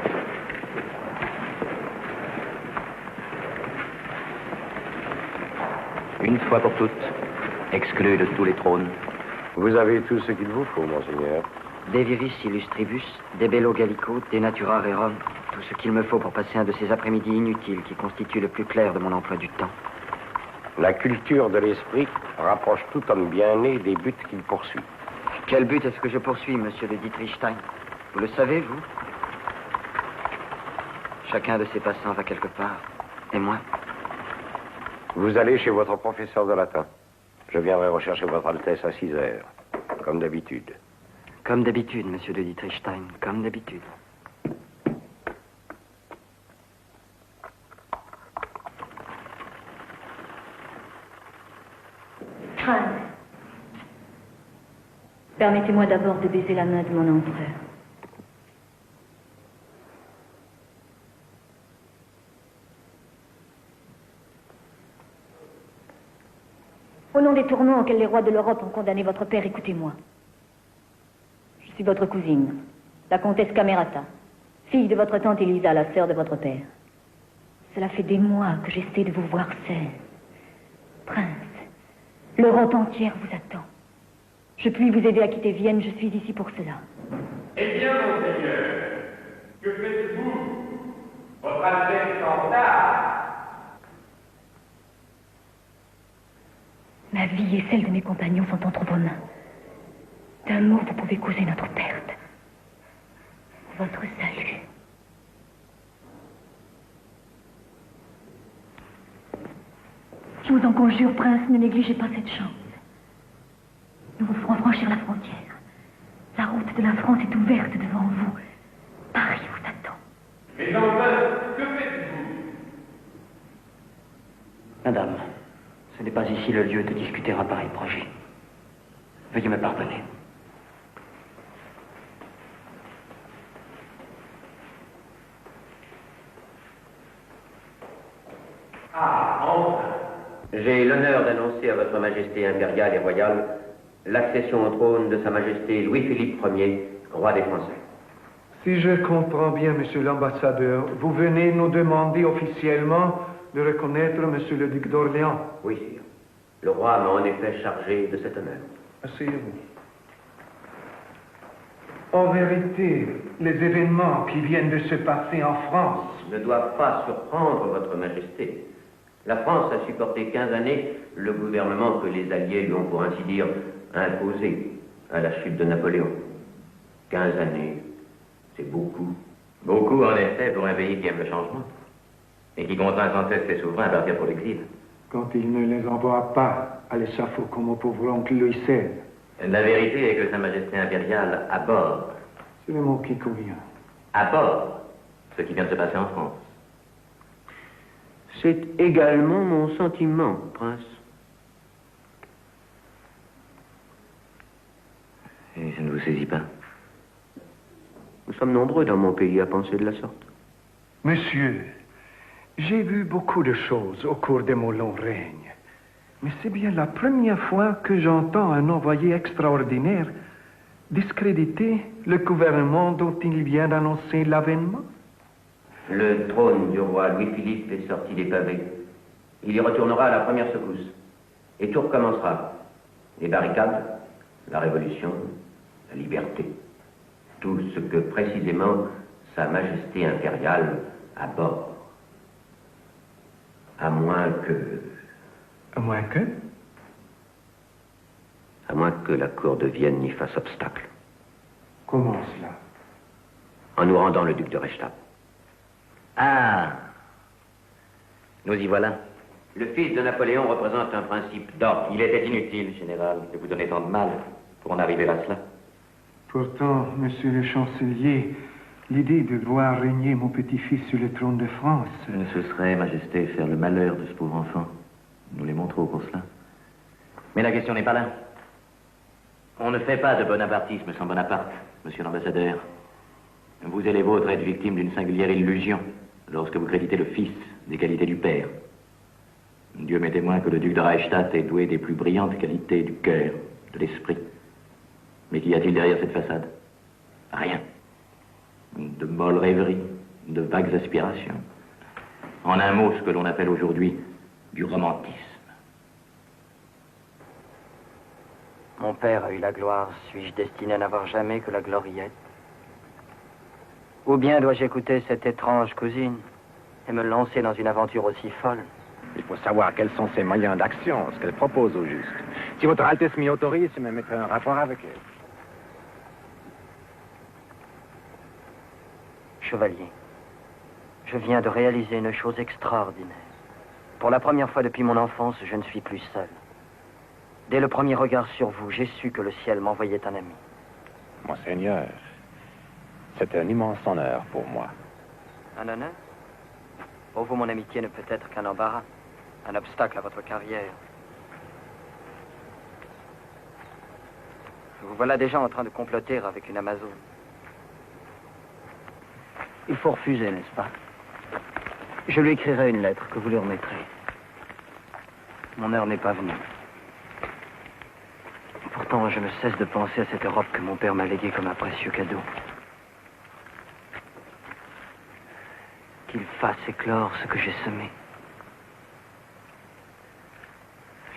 Une fois pour toutes, exclu de tous les trônes. Vous avez tout ce qu'il vous faut, monseigneur. De viris illustribus, de bello gallico, de natura rerum. Tout ce qu'il me faut pour passer un de ces après-midi inutiles qui constituent le plus clair de mon emploi du temps. La culture de l'esprit rapproche tout homme bien né des buts qu'il poursuit. Quel but est-ce que je poursuis, monsieur de Dietrichstein? Vous le savez, vous? Chacun de ces passants va quelque part. Et moi? Vous allez chez votre professeur de latin. Je viendrai rechercher votre Altesse à 6 heures, comme d'habitude. Comme d'habitude, monsieur de Dietrichstein, comme d'habitude. Franz, permettez-moi d'abord de baiser la main de mon empereur. Au nom des tourments auxquels les rois de l'Europe ont condamné votre père, écoutez-moi. Je suis votre cousine, la comtesse Camerata, fille de votre tante Elisa, la sœur de votre père. Cela fait des mois que j'essaie de vous voir seule. Prince, l'Europe entière vous attend. Je puis vous aider à quitter Vienne, je suis ici pour cela. Eh bien, monseigneur, que faites-vous? Votre Altesse est en retard. Ma vie et celle de mes compagnons sont entre vos mains. D'un mot, vous pouvez causer notre perte. Votre salut. Je vous en conjure, prince, ne négligez pas cette chance. Nous vous ferons franchir la frontière. La route de la France est ouverte devant vous. Paris vous attend. Mais enfin, que faites-vous? Madame, ce n'est pas ici le lieu de discuter un pareil projet. Veuillez me pardonner. Ah, enfin. J'ai l'honneur d'annoncer à votre Majesté impériale et royale l'accession au trône de Sa Majesté Louis-Philippe Ier, roi des Français. Si je comprends bien, monsieur l'ambassadeur, vous venez nous demander officiellement de reconnaître monsieur le duc d'Orléans. Oui, sire. Le roi m'a en effet chargé de cet honneur. Asseyez-vous. En vérité, les événements qui viennent de se passer en France ne doivent pas surprendre votre Majesté. La France a supporté 15 années le gouvernement que les Alliés lui ont, pour ainsi dire, imposé à la chute de Napoléon. 15 années, c'est beaucoup. Beaucoup, en effet, pour un pays qui aime le changement et qui contraint sans cesse ses souverains à partir pour l'exil. quand il ne les envoie pas à l'échafaud comme au pauvre oncle Louis XVI. La vérité est que Sa Majesté impériale aborde. C'est le mot qui convient. Aborde ce qui vient de se passer en France. C'est également mon sentiment, prince. Et je ne vous saisis pas. Nous sommes nombreux dans mon pays à penser de la sorte. Monsieur, j'ai vu beaucoup de choses au cours de mon long règne. Mais c'est bien la première fois que j'entends un envoyé extraordinaire discréditer le gouvernement dont il vient d'annoncer l'avènement. Le trône du roi Louis-Philippe est sorti des pavés. Il y retournera à la première secousse. Et tout recommencera. Les barricades, la révolution, la liberté. Tout ce que précisément Sa Majesté impériale aborde. À moins que... À moins que? À moins que la cour de Vienne n'y fasse obstacle. Comment cela? En nous rendant le duc de Reichstadt. Ah! Nous y voilà. Le fils de Napoléon représente un principe d'ordre. Il était inutile, général, de vous donner tant de mal pour en arriver à cela. Pourtant, monsieur le chancelier, l'idée de voir régner mon petit-fils sur le trône de France... Ce serait, Majesté, faire le malheur de ce pauvre enfant. Nous l'aimons trop pour cela. Mais la question n'est pas là. On ne fait pas de bonapartisme sans Bonaparte, monsieur l'ambassadeur. Vous et les vôtres êtes victimes d'une singulière illusion lorsque vous créditez le fils des qualités du père. Dieu m'est témoin que le duc de Reichstadt est doué des plus brillantes qualités du cœur, de l'esprit. Mais qu'y a-t-il derrière cette façade? Rien. De molles rêveries, de vagues aspirations. En un mot, ce que l'on appelle aujourd'hui du romantisme. Mon père a eu la gloire. Suis-je destiné à n'avoir jamais que la gloriette? Ou bien dois-je écouter cette étrange cousine et me lancer dans une aventure aussi folle? Il faut savoir quels sont ses moyens d'action, ce qu'elle propose au juste. Si votre Altesse m'y autorise, je me mettrai en rapport avec elle. Chevalier, je viens de réaliser une chose extraordinaire. Pour la première fois depuis mon enfance, je ne suis plus seul. Dès le premier regard sur vous, j'ai su que le ciel m'envoyait un ami. Monseigneur, c'est un immense honneur pour moi. Un honneur? Pour vous, mon amitié ne peut être qu'un embarras, un obstacle à votre carrière. Vous voilà déjà en train de comploter avec une Amazone. Il faut refuser, n'est-ce pas? Je lui écrirai une lettre que vous lui remettrez. Mon heure n'est pas venue. instant, je ne cesse de penser à cette Europe que mon père m'a léguée comme un précieux cadeau. Qu'il fasse éclore ce que j'ai semé.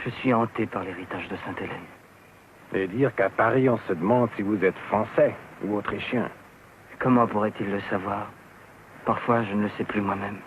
Je suis hanté par l'héritage de Sainte-Hélène. Et dire qu'à Paris, on se demande si vous êtes français ou autrichien. Comment pourrait-il le savoir? Parfois, je ne le sais plus moi-même.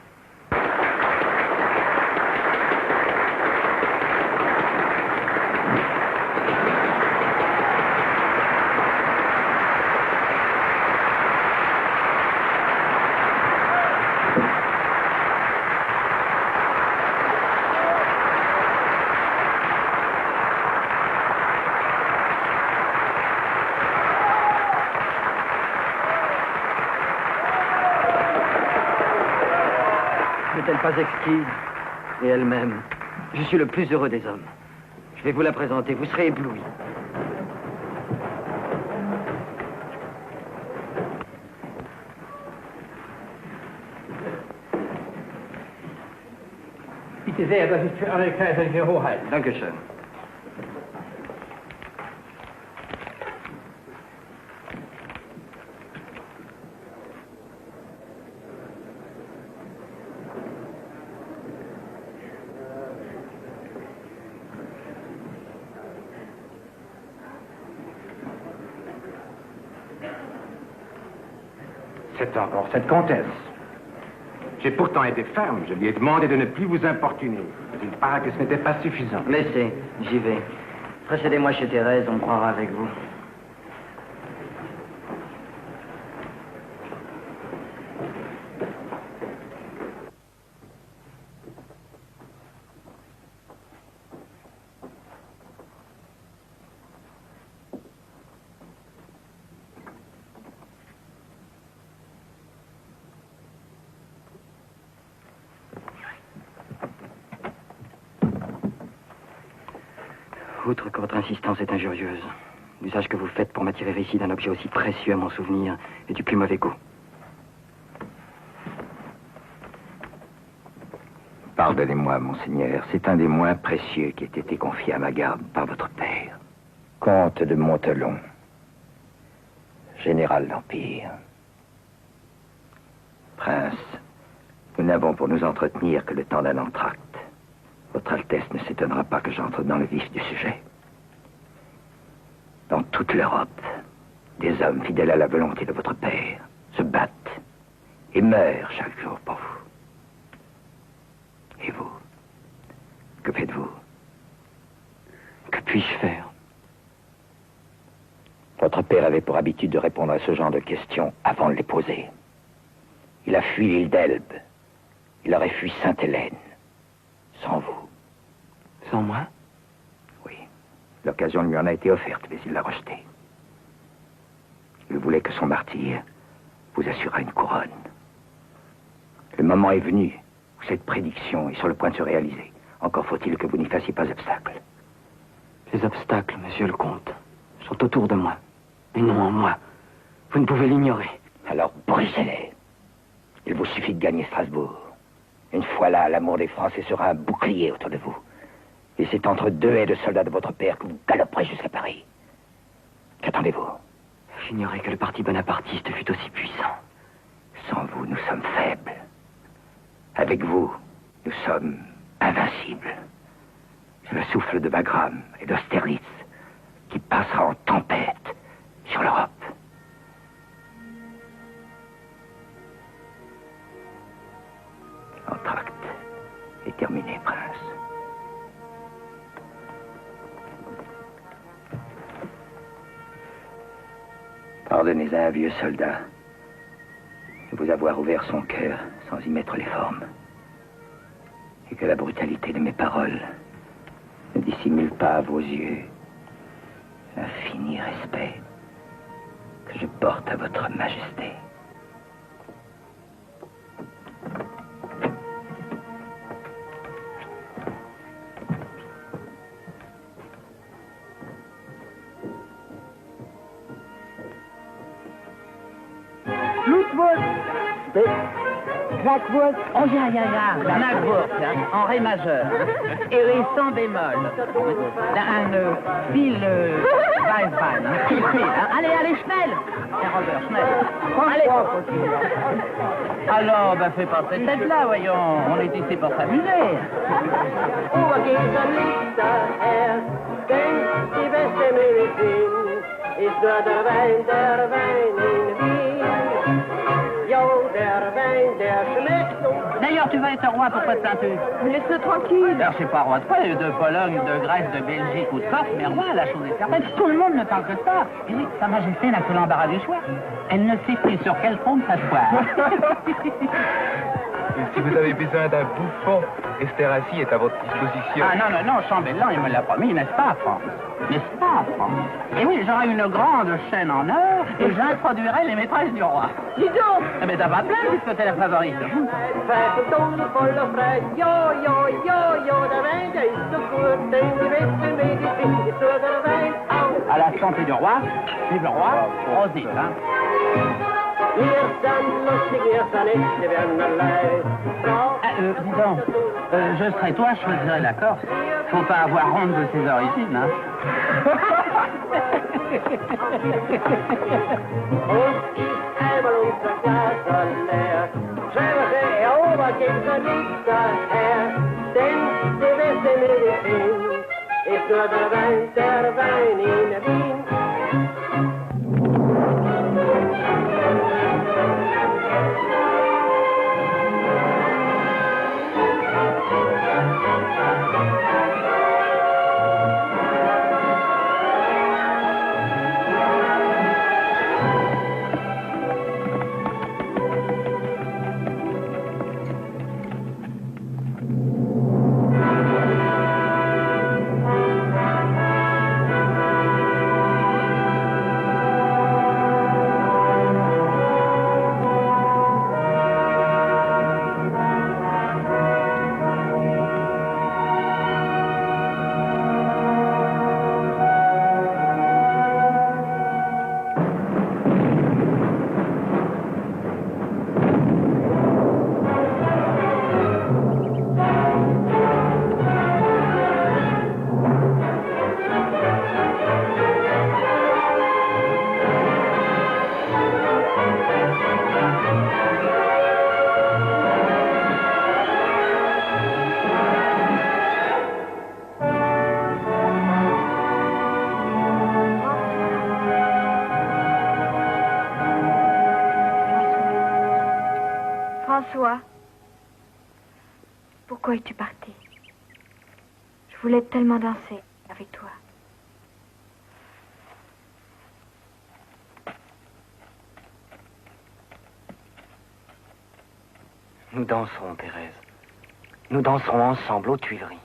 N'est-elle pas exquise? Et elle-même. Je suis le plus heureux des hommes. Je vais vous la présenter, vous serez éblouis. Bitte sehr, das ist für alle kaiserliche Hoheit. Dankeschön. C'est encore cette comtesse. J'ai pourtant été ferme. Je lui ai demandé de ne plus vous importuner. Mais il paraît que ce n'était pas suffisant. Laissez, j'y vais. Précédez-moi chez Thérèse, on prendra avec vous. Outre que votre insistance est injurieuse, l'usage que vous faites pour m'attirer ici d'un objet aussi précieux à mon souvenir est du plus mauvais goût. Pardonnez-moi, monseigneur, c'est un des moins précieux qui ait été confié à ma garde par votre père. Comte de Montelon, général d'Empire. Prince, nous n'avons pour nous entretenir que le temps d'un entracte. Votre Altesse ne s'étonnera pas que j'entre dans le vif du sujet. Dans toute l'Europe, des hommes fidèles à la volonté de votre père se battent et meurent chaque jour pour vous. Et vous, que faites-vous? Que puis-je faire? Votre père avait pour habitude de répondre à ce genre de questions avant de les poser. Il a fui l'île d'Elbe. Il aurait fui Sainte-Hélène. Sans vous. Sans moi? Oui. L'occasion lui en a été offerte, mais il l'a rejetée. Il voulait que son martyr vous assurât une couronne. Le moment est venu où cette prédiction est sur le point de se réaliser. Encore faut-il que vous n'y fassiez pas obstacle. Les obstacles, monsieur le comte, sont autour de moi, et non en moi. Vous ne pouvez l'ignorer. Alors brisez-les. Il vous suffit de gagner Strasbourg. Une fois là, l'amour des Français sera un bouclier autour de vous. Et c'est entre deux haies de soldats de votre père que vous galoperez jusqu'à Paris. Qu'attendez-vous? J'ignorais que le parti bonapartiste fût aussi puissant. Sans vous, nous sommes faibles. Avec vous, nous sommes invincibles. C'est le souffle de Wagram et d'Austerlitz qui passera en tempête sur l'Europe. L'entracte est terminé, prince. Pardonnez à un vieux soldat de vous avoir ouvert son cœur sans y mettre les formes. Et que la brutalité de mes paroles ne dissimule pas à vos yeux l'infini respect que je porte à votre majesté. Blackwood. Oh, ja. Blackwood, en ré majeur. Et ré sans bémol. Style Weiswein. Allez, schnell. Herr Robert, schnell. Allez. Alors, fais pas cette tête-là, voyons. On est ici pour s'amuser. Ist nur der Wein in Wien. Jo, der Wein, der schmeckt uns. D'ailleurs, tu vas être roi, pourquoi te plains-tu? Laisse-le tranquille. Alors, c'est pas roi de quoi, de Pologne, de Grèce, de Belgique ou de Corse, mais roi, la chose est certaine. Tout le monde ne parle que de ça. Et oui, Sa Majesté n'a que l'embarras du choix. Elle ne sait plus sur quel trône s'asseoir. Si vous avez besoin d'un bouffon, Esterhazy est à votre disposition. Ah non, Chambellan, il me l'a promis, n'est-ce pas, France? N'est-ce pas, France? Et oui, j'aurai une grande chaîne en or et j'introduirai les maîtresses du roi. Dis donc! Mais t'as pas plaint puisque t'es la favorite. À la santé du roi, vive le roi, Rosine, hein? Dis donc, je serais toi, je choisirais la Corse. Faut pas avoir honte de ses origines, hein. François, pourquoi es-tu parti? Je voulais tellement danser avec toi. Nous danserons, Thérèse. Nous danserons ensemble aux Tuileries.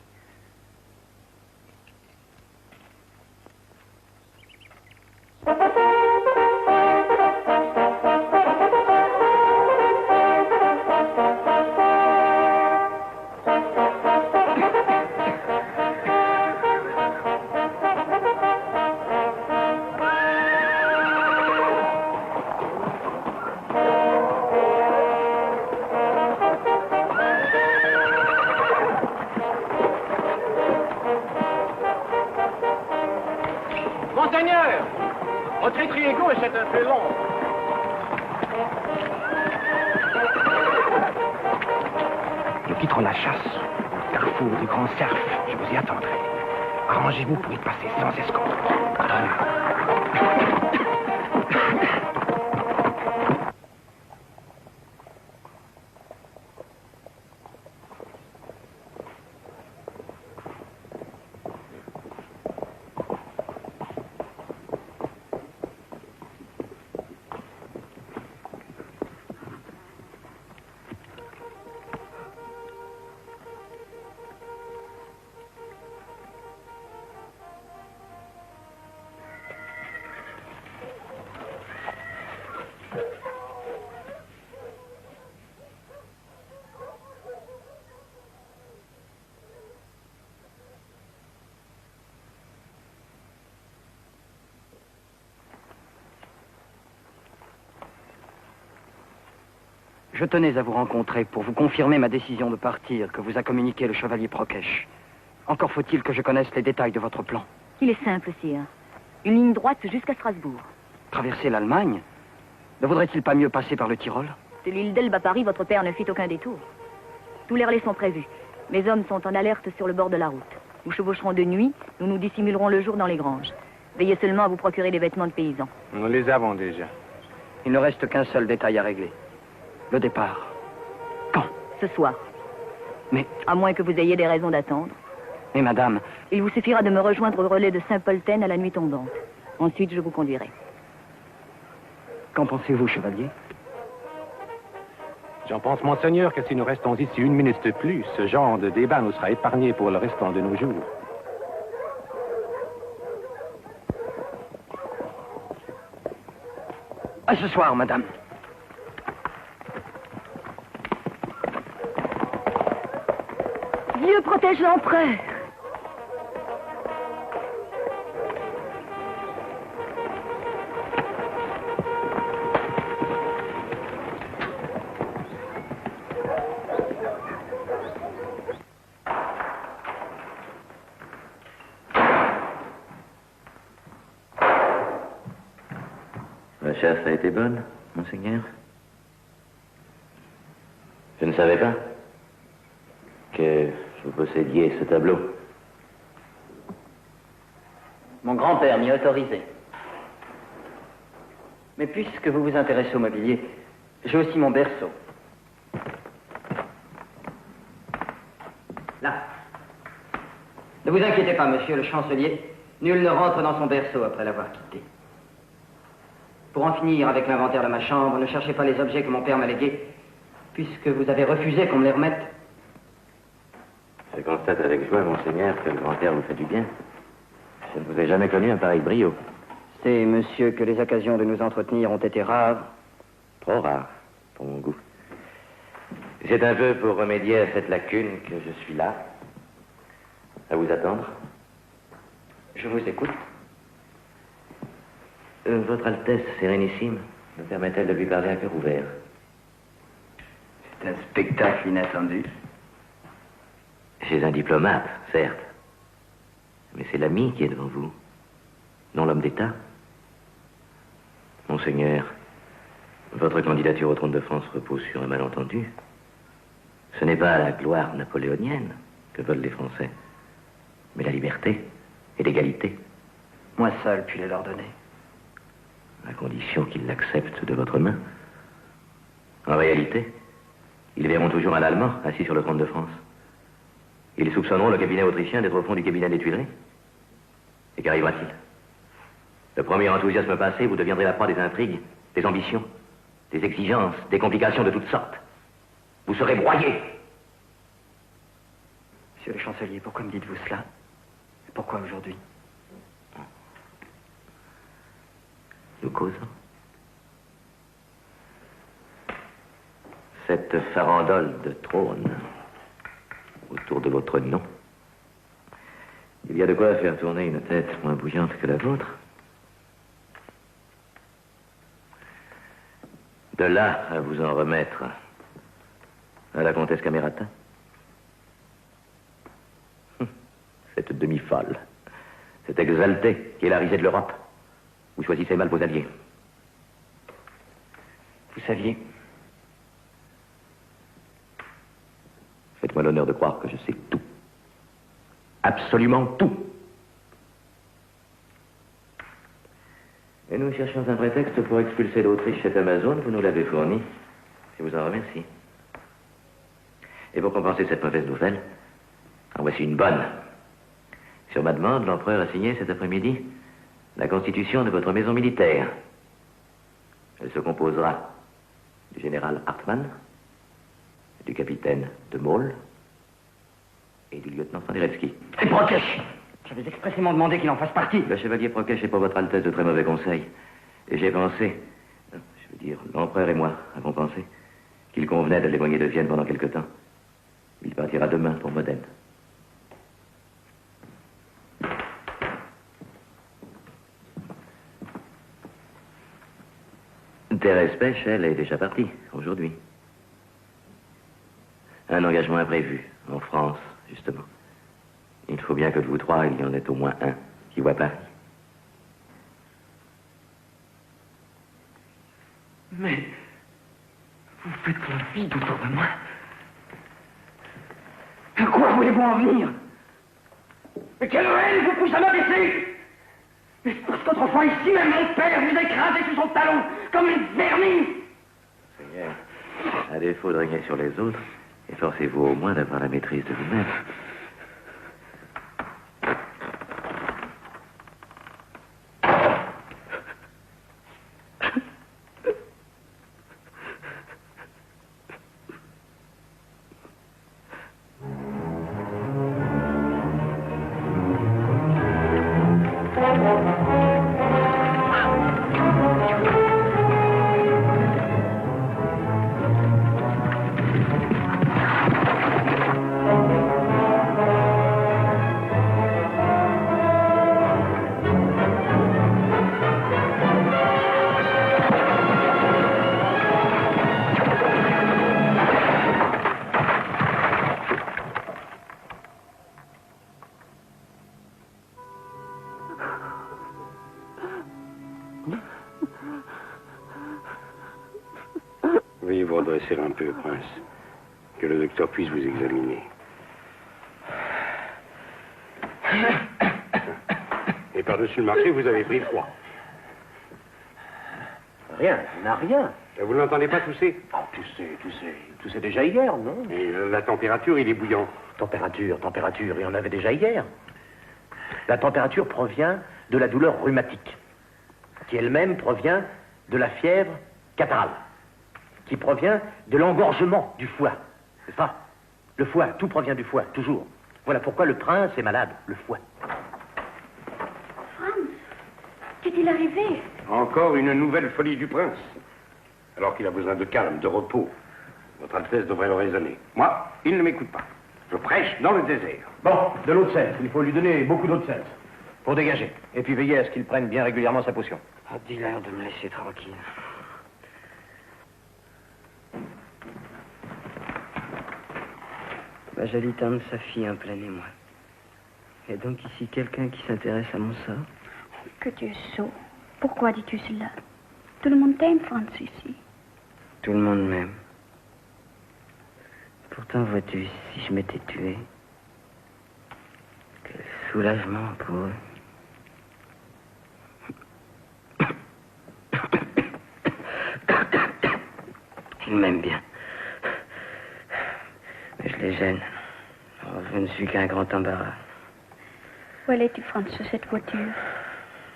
Monseigneur, votre étrier gauche est un peu long. Nous quitterons la chasse au carrefour du Grand Cerf. Je vous y attendrai. Arrangez-vous pour y passer sans escompte. Je tenais à vous rencontrer pour vous confirmer ma décision de partir que vous a communiqué le chevalier Prokesh. Encore faut-il que je connaisse les détails de votre plan. Il est simple, sire. Une ligne droite jusqu'à Strasbourg. Traverser l'Allemagne? Ne vaudrait-il pas mieux passer par le Tyrol? De l'île d'Elbe à Paris, votre père ne fit aucun détour. Tous les relais sont prévus. Mes hommes sont en alerte sur le bord de la route. Nous chevaucherons de nuit, nous nous dissimulerons le jour dans les granges. Veillez seulement à vous procurer des vêtements de paysans. Nous les avons déjà. Il ne reste qu'un seul détail à régler. Le départ. Quand? Ce soir. Mais... À moins que vous ayez des raisons d'attendre. Mais madame... Il vous suffira de me rejoindre au relais de Saint-Polten à la nuit tombante. Ensuite, je vous conduirai. Qu'en pensez-vous, chevalier? J'en pense, monseigneur, que si nous restons ici une minute de plus, ce genre de débat nous sera épargné pour le restant de nos jours. À ce soir, madame. Dieu protège l'empereur. La chasse a été bonne, monseigneur? Je ne savais pas que vous possédiez ce tableau. Mon grand-père m'y a autorisé. Mais puisque vous vous intéressez au mobilier, j'ai aussi mon berceau. Là. Ne vous inquiétez pas, monsieur le chancelier. Nul ne rentre dans son berceau après l'avoir quitté. Pour en finir avec l'inventaire de ma chambre, ne cherchez pas les objets que mon père m'a légués, puisque vous avez refusé qu'on me les remette. Je constate avec joie, monseigneur, que le grand-père vous fait du bien. Je ne vous ai jamais connu un pareil brio. C'est, monsieur, que les occasions de nous entretenir ont été rares. Trop rares, pour mon goût. C'est un peu pour remédier à cette lacune que je suis là, à vous attendre. Je vous écoute. Votre Altesse Sérénissime me permet-elle de lui parler à cœur ouvert? C'est un spectacle inattendu. Chez un diplomate, certes. Mais c'est l'ami qui est devant vous, non l'homme d'État. Monseigneur, votre candidature au trône de France repose sur un malentendu. Ce n'est pas la gloire napoléonienne que veulent les Français, mais la liberté et l'égalité. Moi seul puis les leur donner. À condition qu'ils l'acceptent de votre main. En réalité, ils verront toujours un Allemand assis sur le trône de France. Ils soupçonneront le cabinet autrichien d'être au fond du cabinet des Tuileries. Et qu'arrivera-t-il? Le premier enthousiasme passé, vous deviendrez la proie des intrigues, des ambitions, des exigences, des complications de toutes sortes. Vous serez broyé. Monsieur le chancelier, pourquoi me dites-vous cela? Et pourquoi aujourd'hui? Nous causons. Cette farandole de trône autour de votre nom, il y a de quoi faire tourner une tête moins bouillante que la vôtre. De là à vous en remettre à la comtesse Camerata, cette demi-folle, cette exaltée qui est la risée de l'Europe. Vous choisissez mal vos alliés. Vous saviez? Faites-moi l'honneur de croire que je sais tout. Absolument tout. Et nous cherchions un prétexte pour expulser l'Autriche cette Amazone. Vous nous l'avez fourni. Je vous en remercie. Et pour compenser cette mauvaise nouvelle, en voici une bonne. Sur ma demande, l'empereur a signé cet après-midi la constitution de votre maison militaire. Elle se composera du général Hartmann, du capitaine de Maul et du lieutenant Standerevski. C'est Prokesh! J'avais expressément demandé qu'il en fasse partie. Le chevalier Prokesh est pour votre Altesse de très mauvais conseils. Et j'ai pensé, je veux dire, l'empereur et moi avons pensé qu'il convenait de l'éloigner de Vienne pendant quelque temps. Il partira demain pour Modène. Thérèse Pêche, elle, est déjà partie, aujourd'hui. Un engagement imprévu, en France, justement. Il faut bien que de vous trois, il y en ait au moins un qui voit Paris. Mais vous faites la vie autour de moi. À quoi voulez-vous en venir? Mais quelle haine vous pousse à m'abaisser? Mais c'est parce qu'autrefois, ici même, mon père vous a écrasé sous son talon, comme une vermine. Seigneur, à défaut de régner sur les autres, efforcez-vous au moins d'avoir la maîtrise de vous-même. Veuillez vous redresser un peu, Prince. Que le docteur puisse vous examiner. Et par-dessus le marché, vous avez pris froid. Rien, il n'a rien. Vous ne l'entendez pas tousser? Oh, tousser déjà hier, non? Et la température, il est bouillant. Température, il y en avait déjà hier. La température provient de la douleur rhumatique, qui elle-même provient de la fièvre catarrhale, qui provient de l'engorgement du foie. C'est ça? Le foie, tout provient du foie, toujours. Voilà pourquoi le prince est malade, le foie. Franz, qu'est-il arrivé? Encore une nouvelle folie du prince. Alors qu'il a besoin de calme, de repos. Votre Altesse devrait le raisonner. Moi, il ne m'écoute pas. Je prêche dans le désert. Bon, de l'eau de sel. Il faut lui donner beaucoup d'eau de sel. Pour dégager. Et puis veiller à ce qu'il prenne bien régulièrement sa potion. Oh, dis-leur de me laisser tranquille. J'allais tendre sa fille en plein émoi. Il y a donc ici quelqu'un qui s'intéresse à mon sort? Que tu es sot. Pourquoi dis-tu cela? Tout le monde t'aime, Franz, ici. Tout le monde m'aime. Pourtant, vois-tu, si je m'étais tué, quel soulagement pour eux. Ils m'aiment bien. Mais je les gêne. Oh, je ne suis qu'un grand embarras. Où allais-tu, Franz, sur cette voiture?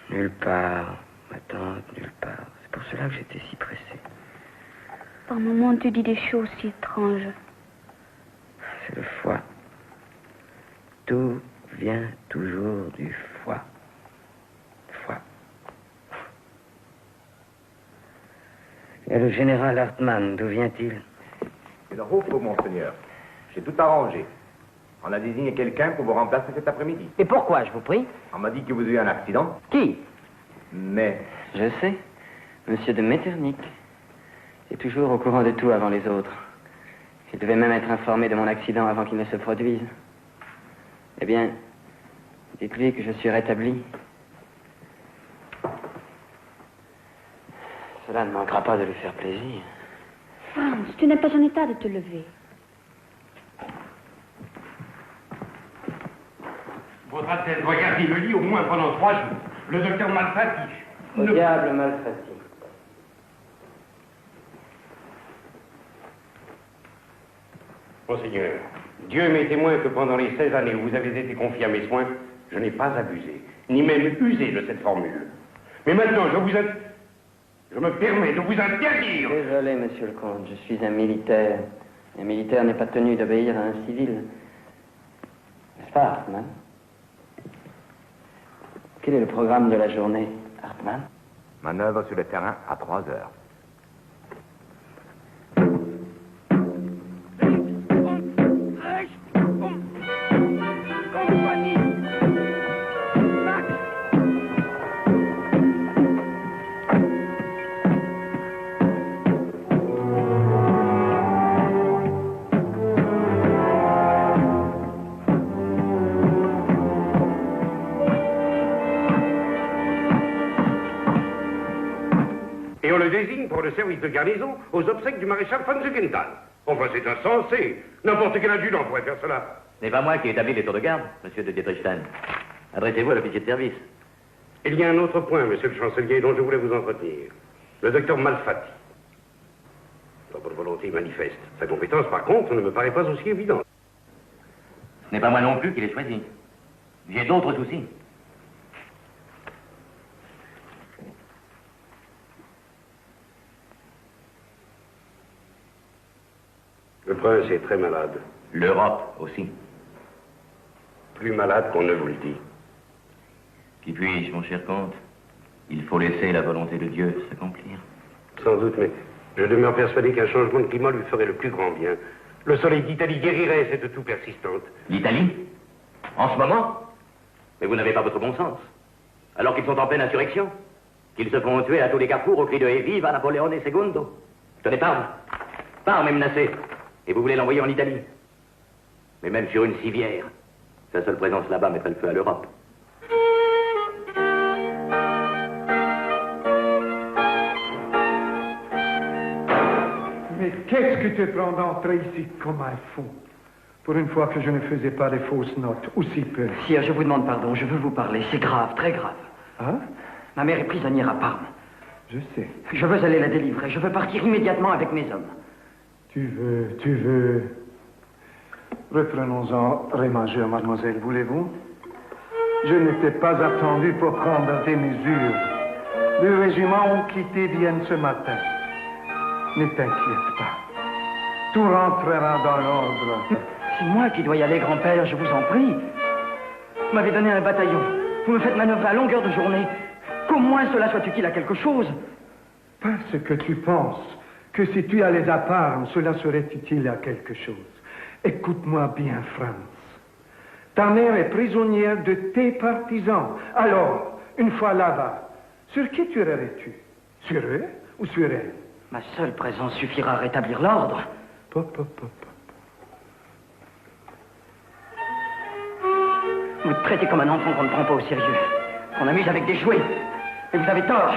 Nulle part, ma tante, nulle part. C'est pour cela que j'étais si pressé. Par moments, tu dis des choses si étranges. C'est le foie. Tout vient toujours du foie. Foie. Et le général Hartmann, d'où vient-il? C'est le repos, monseigneur. J'ai tout arrangé. On a désigné quelqu'un pour vous remplacer cet après-midi. Et pourquoi, je vous prie? On m'a dit que vous avez eu un accident. Qui? Mais... Je sais. Monsieur de Metternich. Il est toujours au courant de tout avant les autres. Il devait même être informé de mon accident avant qu'il ne se produise. Eh bien, dites-lui que je suis rétabli. Cela ne manquera pas de lui faire plaisir. Franz, tu n'es pas en état de te lever. Votre Altesse doit garder le lit au moins pendant 3 jours. Le docteur Malfatti. Au diable Malfatti. Monseigneur, Dieu m'est témoin que pendant les 16 années où vous avez été confié à mes soins, je n'ai pas abusé, ni même usé de cette formule. Mais maintenant, je me permets de vous interdire. Désolé, monsieur le comte, je suis un militaire. Un militaire n'est pas tenu d'obéir à un civil. N'est-ce pas, Hartmann? Quel est le programme de la journée, Hartmann? Manœuvre sur le terrain à 3 heures. désigne pour le service de garnison aux obsèques du maréchal von Zugenthal. Enfin, c'est insensé. N'importe quel adjudant pourrait faire cela. Ce n'est pas moi qui ai établi les tours de garde, monsieur de Dietrichstein. Adressez-vous à l'officier de service. Il y a un autre point, monsieur le chancelier, dont je voulais vous entretenir. Le docteur Malfatti. La bonne volonté manifeste. Sa compétence, par contre, ne me paraît pas aussi évidente. Ce n'est pas moi non plus qui l'ai choisi. J'ai d'autres soucis. Le prince est très malade. L'Europe aussi. Plus malade qu'on ne vous le dit. Qui puis-je, mon cher comte? Il faut laisser la volonté de Dieu s'accomplir. Sans doute, mais je demeure persuadé qu'un changement de climat lui ferait le plus grand bien. Le soleil d'Italie guérirait cette toux persistante. L'Italie? En ce moment? Mais vous n'avez pas votre bon sens. Alors qu'ils sont en pleine insurrection. Qu'ils se font tuer à tous les carrefours au cri de « Et viva Napoléon et Segundo !» Tenez, Parme. Parme est menacé. Et vous voulez l'envoyer en Italie. Mais même sur une civière, sa seule présence là-bas mettrait le feu à l'Europe. Mais qu'est-ce que te prend d'entrer ici comme un fou? Pour une fois que je ne faisais pas de fausses notes, aussi peu. Sire, je vous demande pardon, je veux vous parler. C'est grave, très grave. Hein? Ma mère est prisonnière à Parme. Je sais. Je veux aller la délivrer. Je veux partir immédiatement avec mes hommes. Tu veux... Reprenons-en Rémageur, mademoiselle, voulez-vous? Je n'étais pas attendu pour prendre des mesures. Le régiment ont quitté Vienne ce matin. Ne t'inquiète pas. Tout rentrera dans l'ordre. C'est moi qui dois y aller, grand-père, je vous en prie. Vous m'avez donné un bataillon. Vous me faites manœuvrer à longueur de journée. Qu'au moins cela soit utile à quelque chose. Parce que tu penses que si tu allais à Parme, cela serait utile à quelque chose. Écoute-moi bien, Franz. Ta mère est prisonnière de tes partisans. Alors, une fois là-bas, sur qui tuerais-tu? Sur eux ou sur elle? Ma seule présence suffira à rétablir l'ordre. Vous me traitez comme un enfant qu'on ne prend pas au sérieux. Qu'on amuse avec des jouets. Et vous avez tort.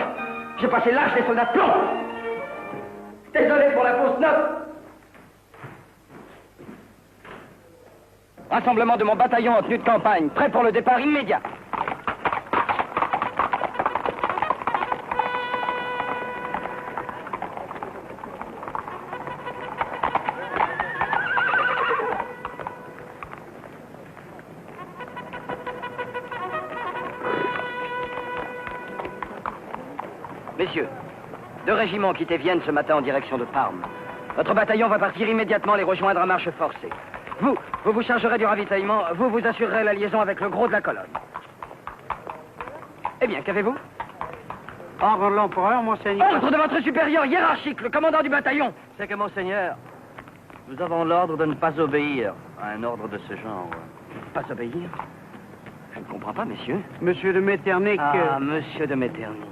J'ai passé l'âge des soldats de plomb. Désolé pour la fausse note. Rassemblement de mon bataillon en tenue de campagne, prêt pour le départ immédiat. Messieurs, 2 régiments ont quitté Vienne ce matin en direction de Parme. Votre bataillon va partir immédiatement les rejoindre à marche forcée. Vous vous chargerez du ravitaillement, vous assurerez la liaison avec le gros de la colonne. Eh bien, qu'avez-vous? Ordre de l'empereur, monseigneur. Ordre de votre supérieur hiérarchique, le commandant du bataillon. C'est que, monseigneur, nous avons l'ordre de ne pas obéir à un ordre de ce genre. Pas obéir? Je ne comprends pas, messieurs. Monsieur de Metternich... Ah, monsieur de Metternich.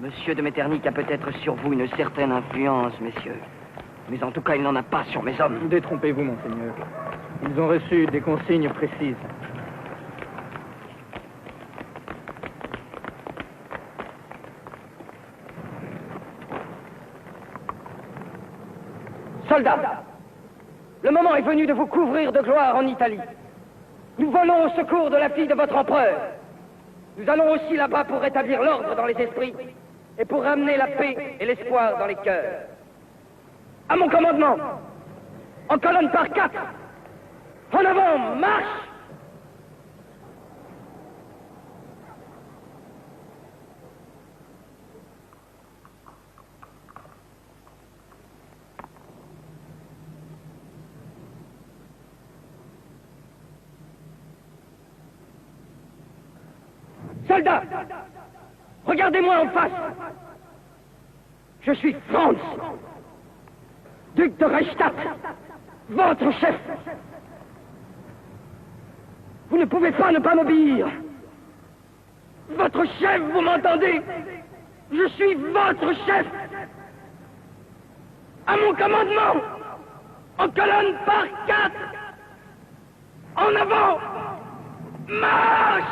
Monsieur de Metternich a peut-être sur vous une certaine influence, messieurs. Mais en tout cas, il n'en a pas sur mes hommes. Détrompez-vous, monseigneur. Ils ont reçu des consignes précises. Soldats, le moment est venu de vous couvrir de gloire en Italie. Nous volons au secours de la fille de votre empereur. Nous allons aussi là-bas pour rétablir l'ordre dans les esprits et pour ramener la paix et l'espoir dans les cœurs. À mon commandement, en colonne par 4, en avant, marche! Soldats, regardez-moi en face. Je suis Franz, duc de Reichstadt, votre chef. Vous ne pouvez pas ne pas m'obéir. Votre chef, vous m'entendez? Je suis votre chef. À mon commandement, en colonne par 4. En avant, marche!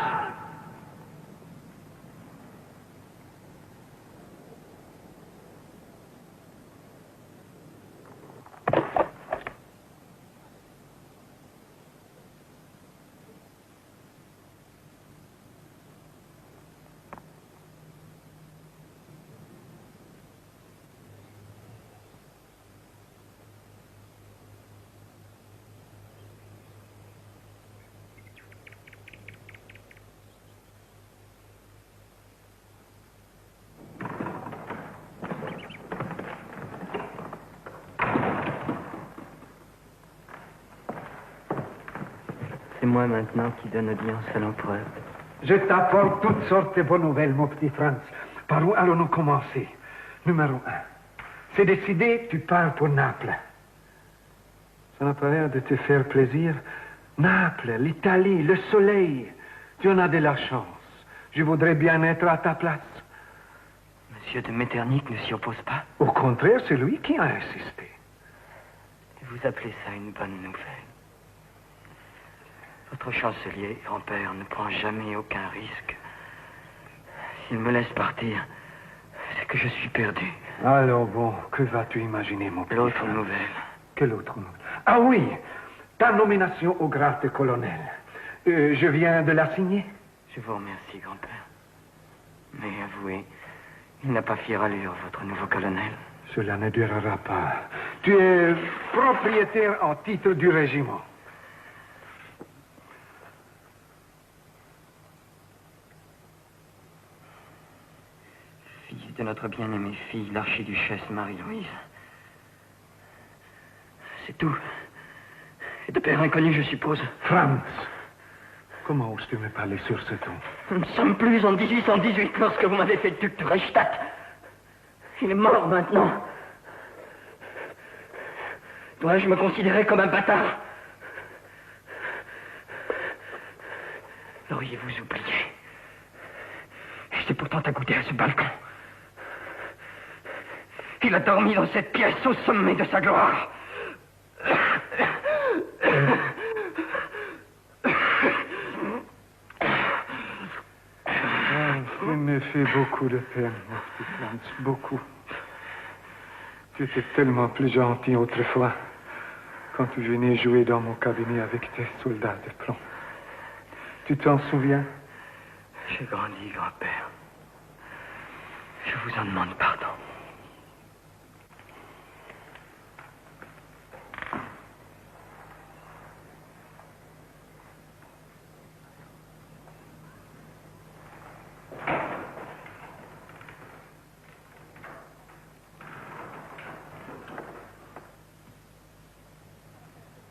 moi maintenant qui donne audience à l'empereur. Je t'apporte toutes sortes de bonnes nouvelles, mon petit Franz. Par où allons-nous commencer? Numéro 1. C'est décidé, tu pars pour Naples. Ça n'a pas l'air de te faire plaisir. Naples, l'Italie, le soleil. Tu en as de la chance. Je voudrais bien être à ta place. Monsieur de Metternich ne s'y oppose pas? Au contraire, c'est lui qui a insisté. Vous appelez ça une bonne nouvelle? Votre chancelier, grand-père, ne prend jamais aucun risque. S'il me laisse partir, c'est que je suis perdu. Alors bon, que vas-tu imaginer, mon petit L'autre frère? nouvelle. Quelle autre nouvelle? Ah oui, ta nomination au grade de colonel. Je viens de la signer. Je vous remercie, grand-père. Mais avouez, il n'a pas fière allure, votre nouveau colonel. Cela ne durera pas. Tu es propriétaire en titre du régiment. Fils de notre bien-aimée fille, l'archiduchesse Marie-Louise. C'est tout. Et de père inconnu, je suppose. Franz, comment oses-tu me parler sur ce ton? Nous ne sommes plus en 1818 lorsque vous m'avez fait duc de Reichstadt. Il est mort maintenant. Dois-je me considérer comme un bâtard? L'auriez-vous oublié? J'étais pourtant accoudé à ce balcon. Il a dormi dans cette pièce au sommet de sa gloire. Tu me fais beaucoup de peine, mon petit Franz, beaucoup. Tu étais tellement plus gentil autrefois, quand tu venais jouer dans mon cabinet avec tes soldats de plomb. Tu t'en souviens? J'ai grandi, grand-père. Je vous en demande pardon.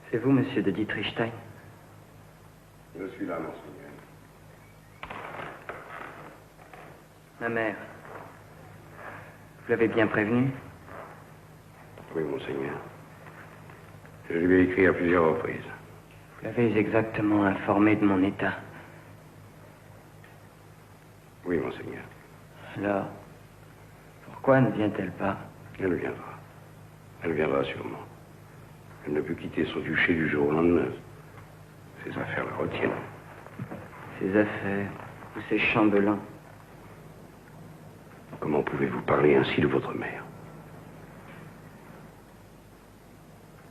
C'est vous, monsieur de Dietrichstein? Je suis là, monseigneur. Ma mère. Vous l'avez bien prévenue? Oui, monseigneur. Je lui ai écrit à plusieurs reprises. Vous l'avez exactement informée de mon état? Oui, monseigneur. Alors, pourquoi ne vient-elle pas? Elle viendra. Elle viendra sûrement. Elle ne peut quitter son duché du jour au lendemain. Ses affaires la retiennent. Ses affaires ou ses chambellans? Comment pouvez-vous parler ainsi de votre mère?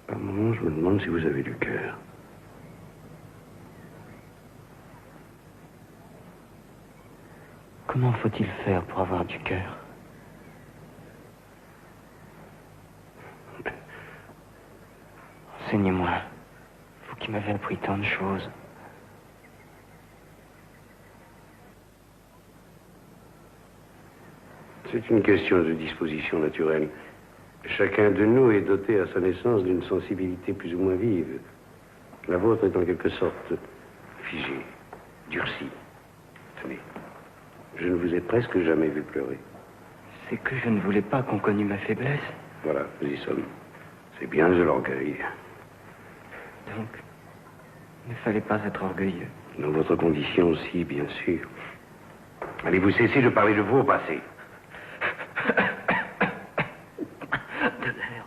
Par moments, je me demande si vous avez du cœur. Comment faut-il faire pour avoir du cœur? Enseignez-moi, vous qui m'avez appris tant de choses. C'est une question de disposition naturelle. Chacun de nous est doté à sa naissance d'une sensibilité plus ou moins vive. La vôtre est en quelque sorte figée, durcie. Tenez, je ne vous ai presque jamais vu pleurer. C'est que je ne voulais pas qu'on connût ma faiblesse. Voilà, nous y sommes. C'est bien de l'orgueil. Donc, il ne fallait pas être orgueilleux. Dans votre condition aussi, bien sûr. Allez-vous cesser de parler de vous au passé? De l'air.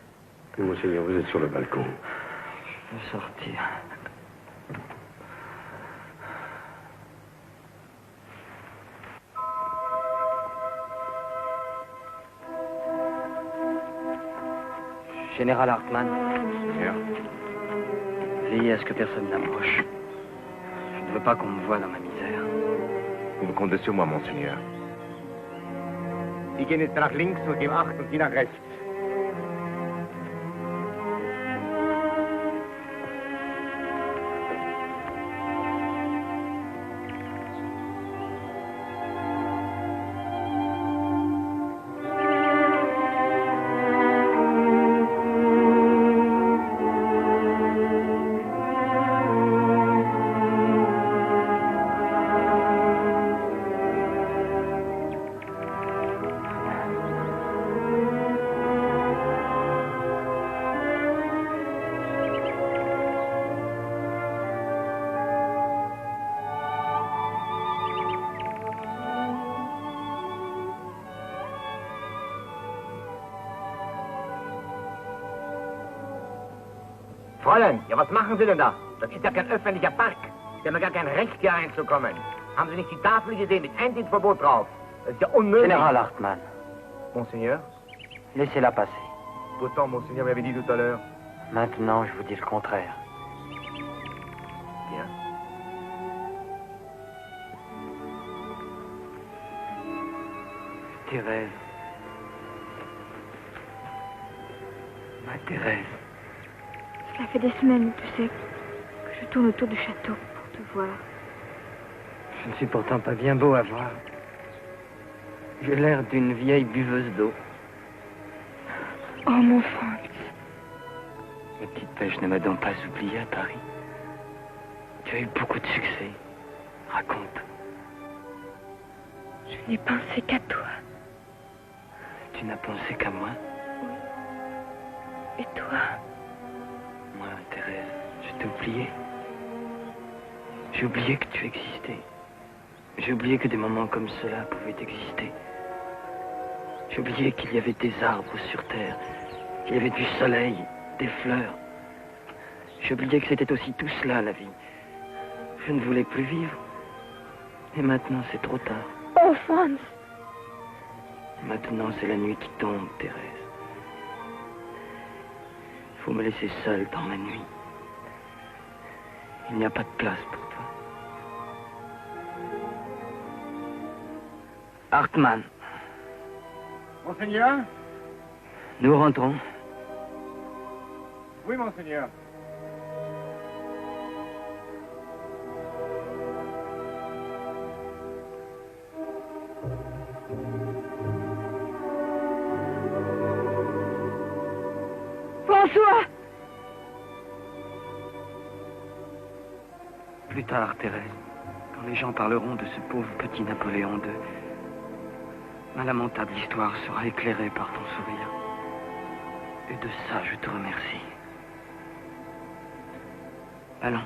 Monseigneur, vous êtes sur le balcon. Je veux sortir. Général Hartmann. Seigneur. Veillez à ce que personne n'approche. Je ne veux pas qu'on me voie dans ma misère. Vous me comptez sur moi, monseigneur. Die gehen jetzt nach links und geben Acht und die nach rechts. Fräulein, ja, was machen Sie denn da? Das ist ja kein öffentlicher Park. Sie haben ja gar kein Recht, hier reinzukommen. Haben Sie nicht die Tafel gesehen mit Eintrittsverbot drauf? Das ist ja unmöglich. Général Hartmann. Monseigneur? Laissez-la passer. Pourtant, Monseigneur m'avait dit tout à l'heure. Maintenant, je vous dis le contraire. Bien. Thérèse. Ma Thérèse. Cela fait des semaines, tu sais, que je tourne autour du château pour te voir. Je ne suis pourtant pas bien beau à voir. J'ai l'air d'une vieille buveuse d'eau. Oh, mon Franz. Ma petite pêche ne m'a donc pas oublié à Paris. Tu as eu beaucoup de succès. Raconte. Je n'ai pensé qu'à toi. Tu n'as pensé qu'à moi? Et toi? Moi, Thérèse, je t'ai oublié. J'ai oublié que tu existais. J'ai oublié que des moments comme cela pouvaient exister. J'ai oublié qu'il y avait des arbres sur terre, qu'il y avait du soleil, des fleurs. J'ai oublié que c'était aussi tout cela, la vie. Je ne voulais plus vivre. Et maintenant, c'est trop tard. Oh, Franz! Maintenant, c'est la nuit qui tombe, Thérèse. Il faut me laisser seule dans ma nuit. Il n'y a pas de place pour toi. Hartmann. Monseigneur? Nous rentrons. Oui, Monseigneur. François! Plus tard, Thérèse, quand les gens parleront de ce pauvre petit Napoléon II, ma lamentable histoire sera éclairée par ton sourire. Et de ça, je te remercie. Allons.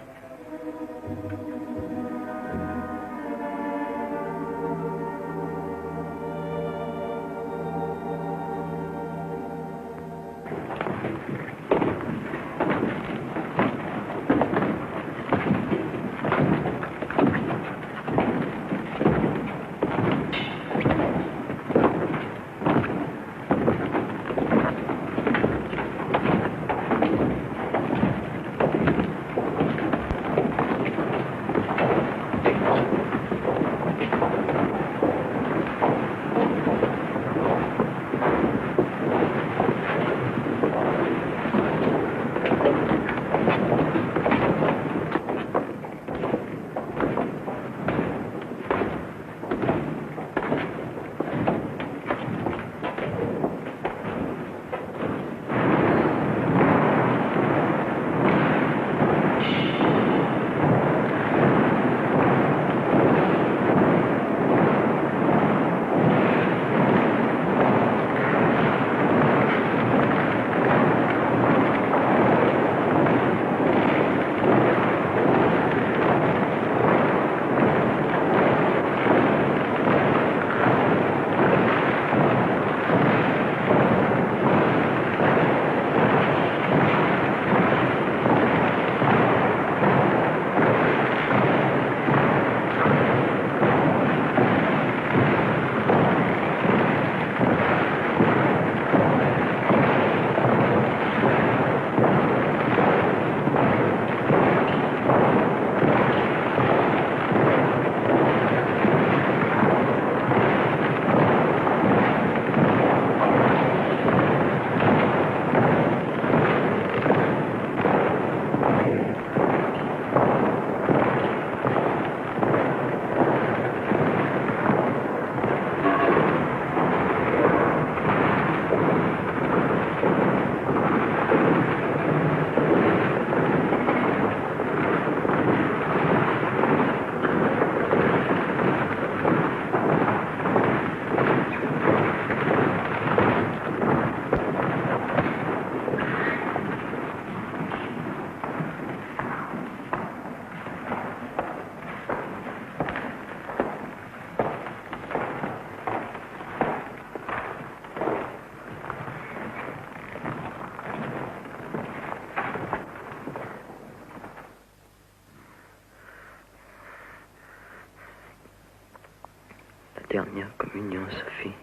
dernière communion, Sophie,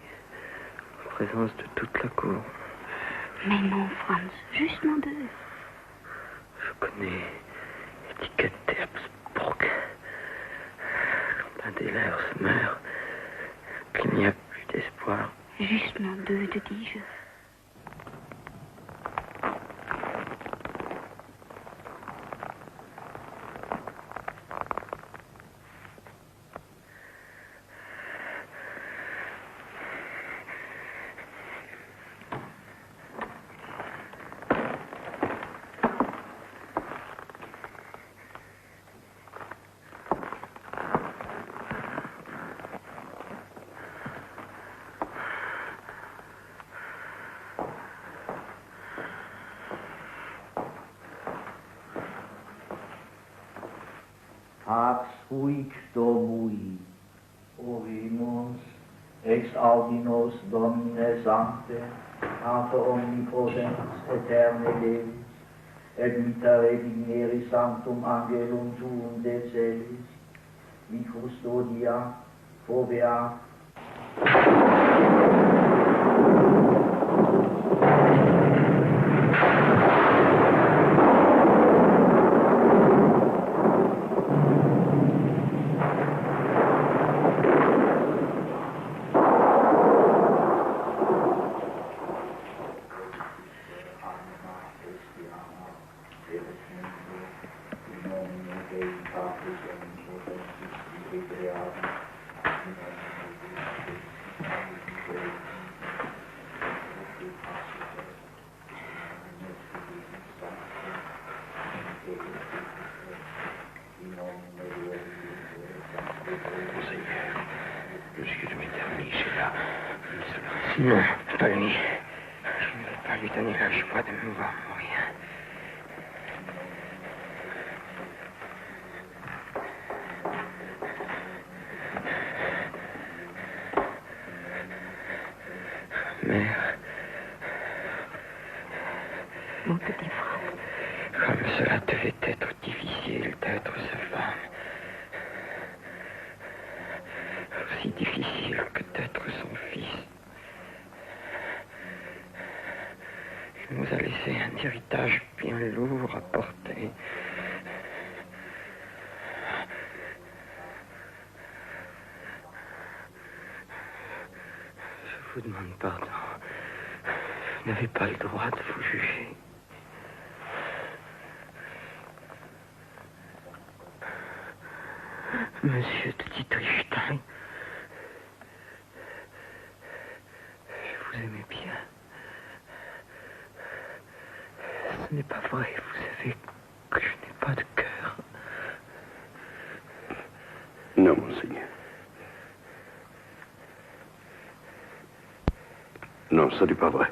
en présence de toute la cour. Mais non, Franz, justement deux. Je connais l'étiquette d'Herbsburg. Quand un des leurs se meurt, qu'il n'y a plus d'espoir. Justement deux, te dis-je. Pax huic Domui, ovimus, ex audinos Domine Sancte, Pater omnipotens, eterne Deus, et mitare digneri sanctum angelum tuum de celis, mi custodia, fovea. Non, pas lui. Je ne vais pas lui donner la joie de me voir mourir. Mère. Mon petit frère. Comme cela devait être difficile d'être sa femme. Aussi difficile que d'être son fils. Il nous a laissé un héritage bien lourd à porter. Je vous demande pardon. Vous n'avez pas le droit de vous juger. Monsieur de Dietrichstein, je vous aimais bien. Ce n'est pas vrai, vous savez que je n'ai pas de cœur. Non, monseigneur. Non, ce n'est pas vrai.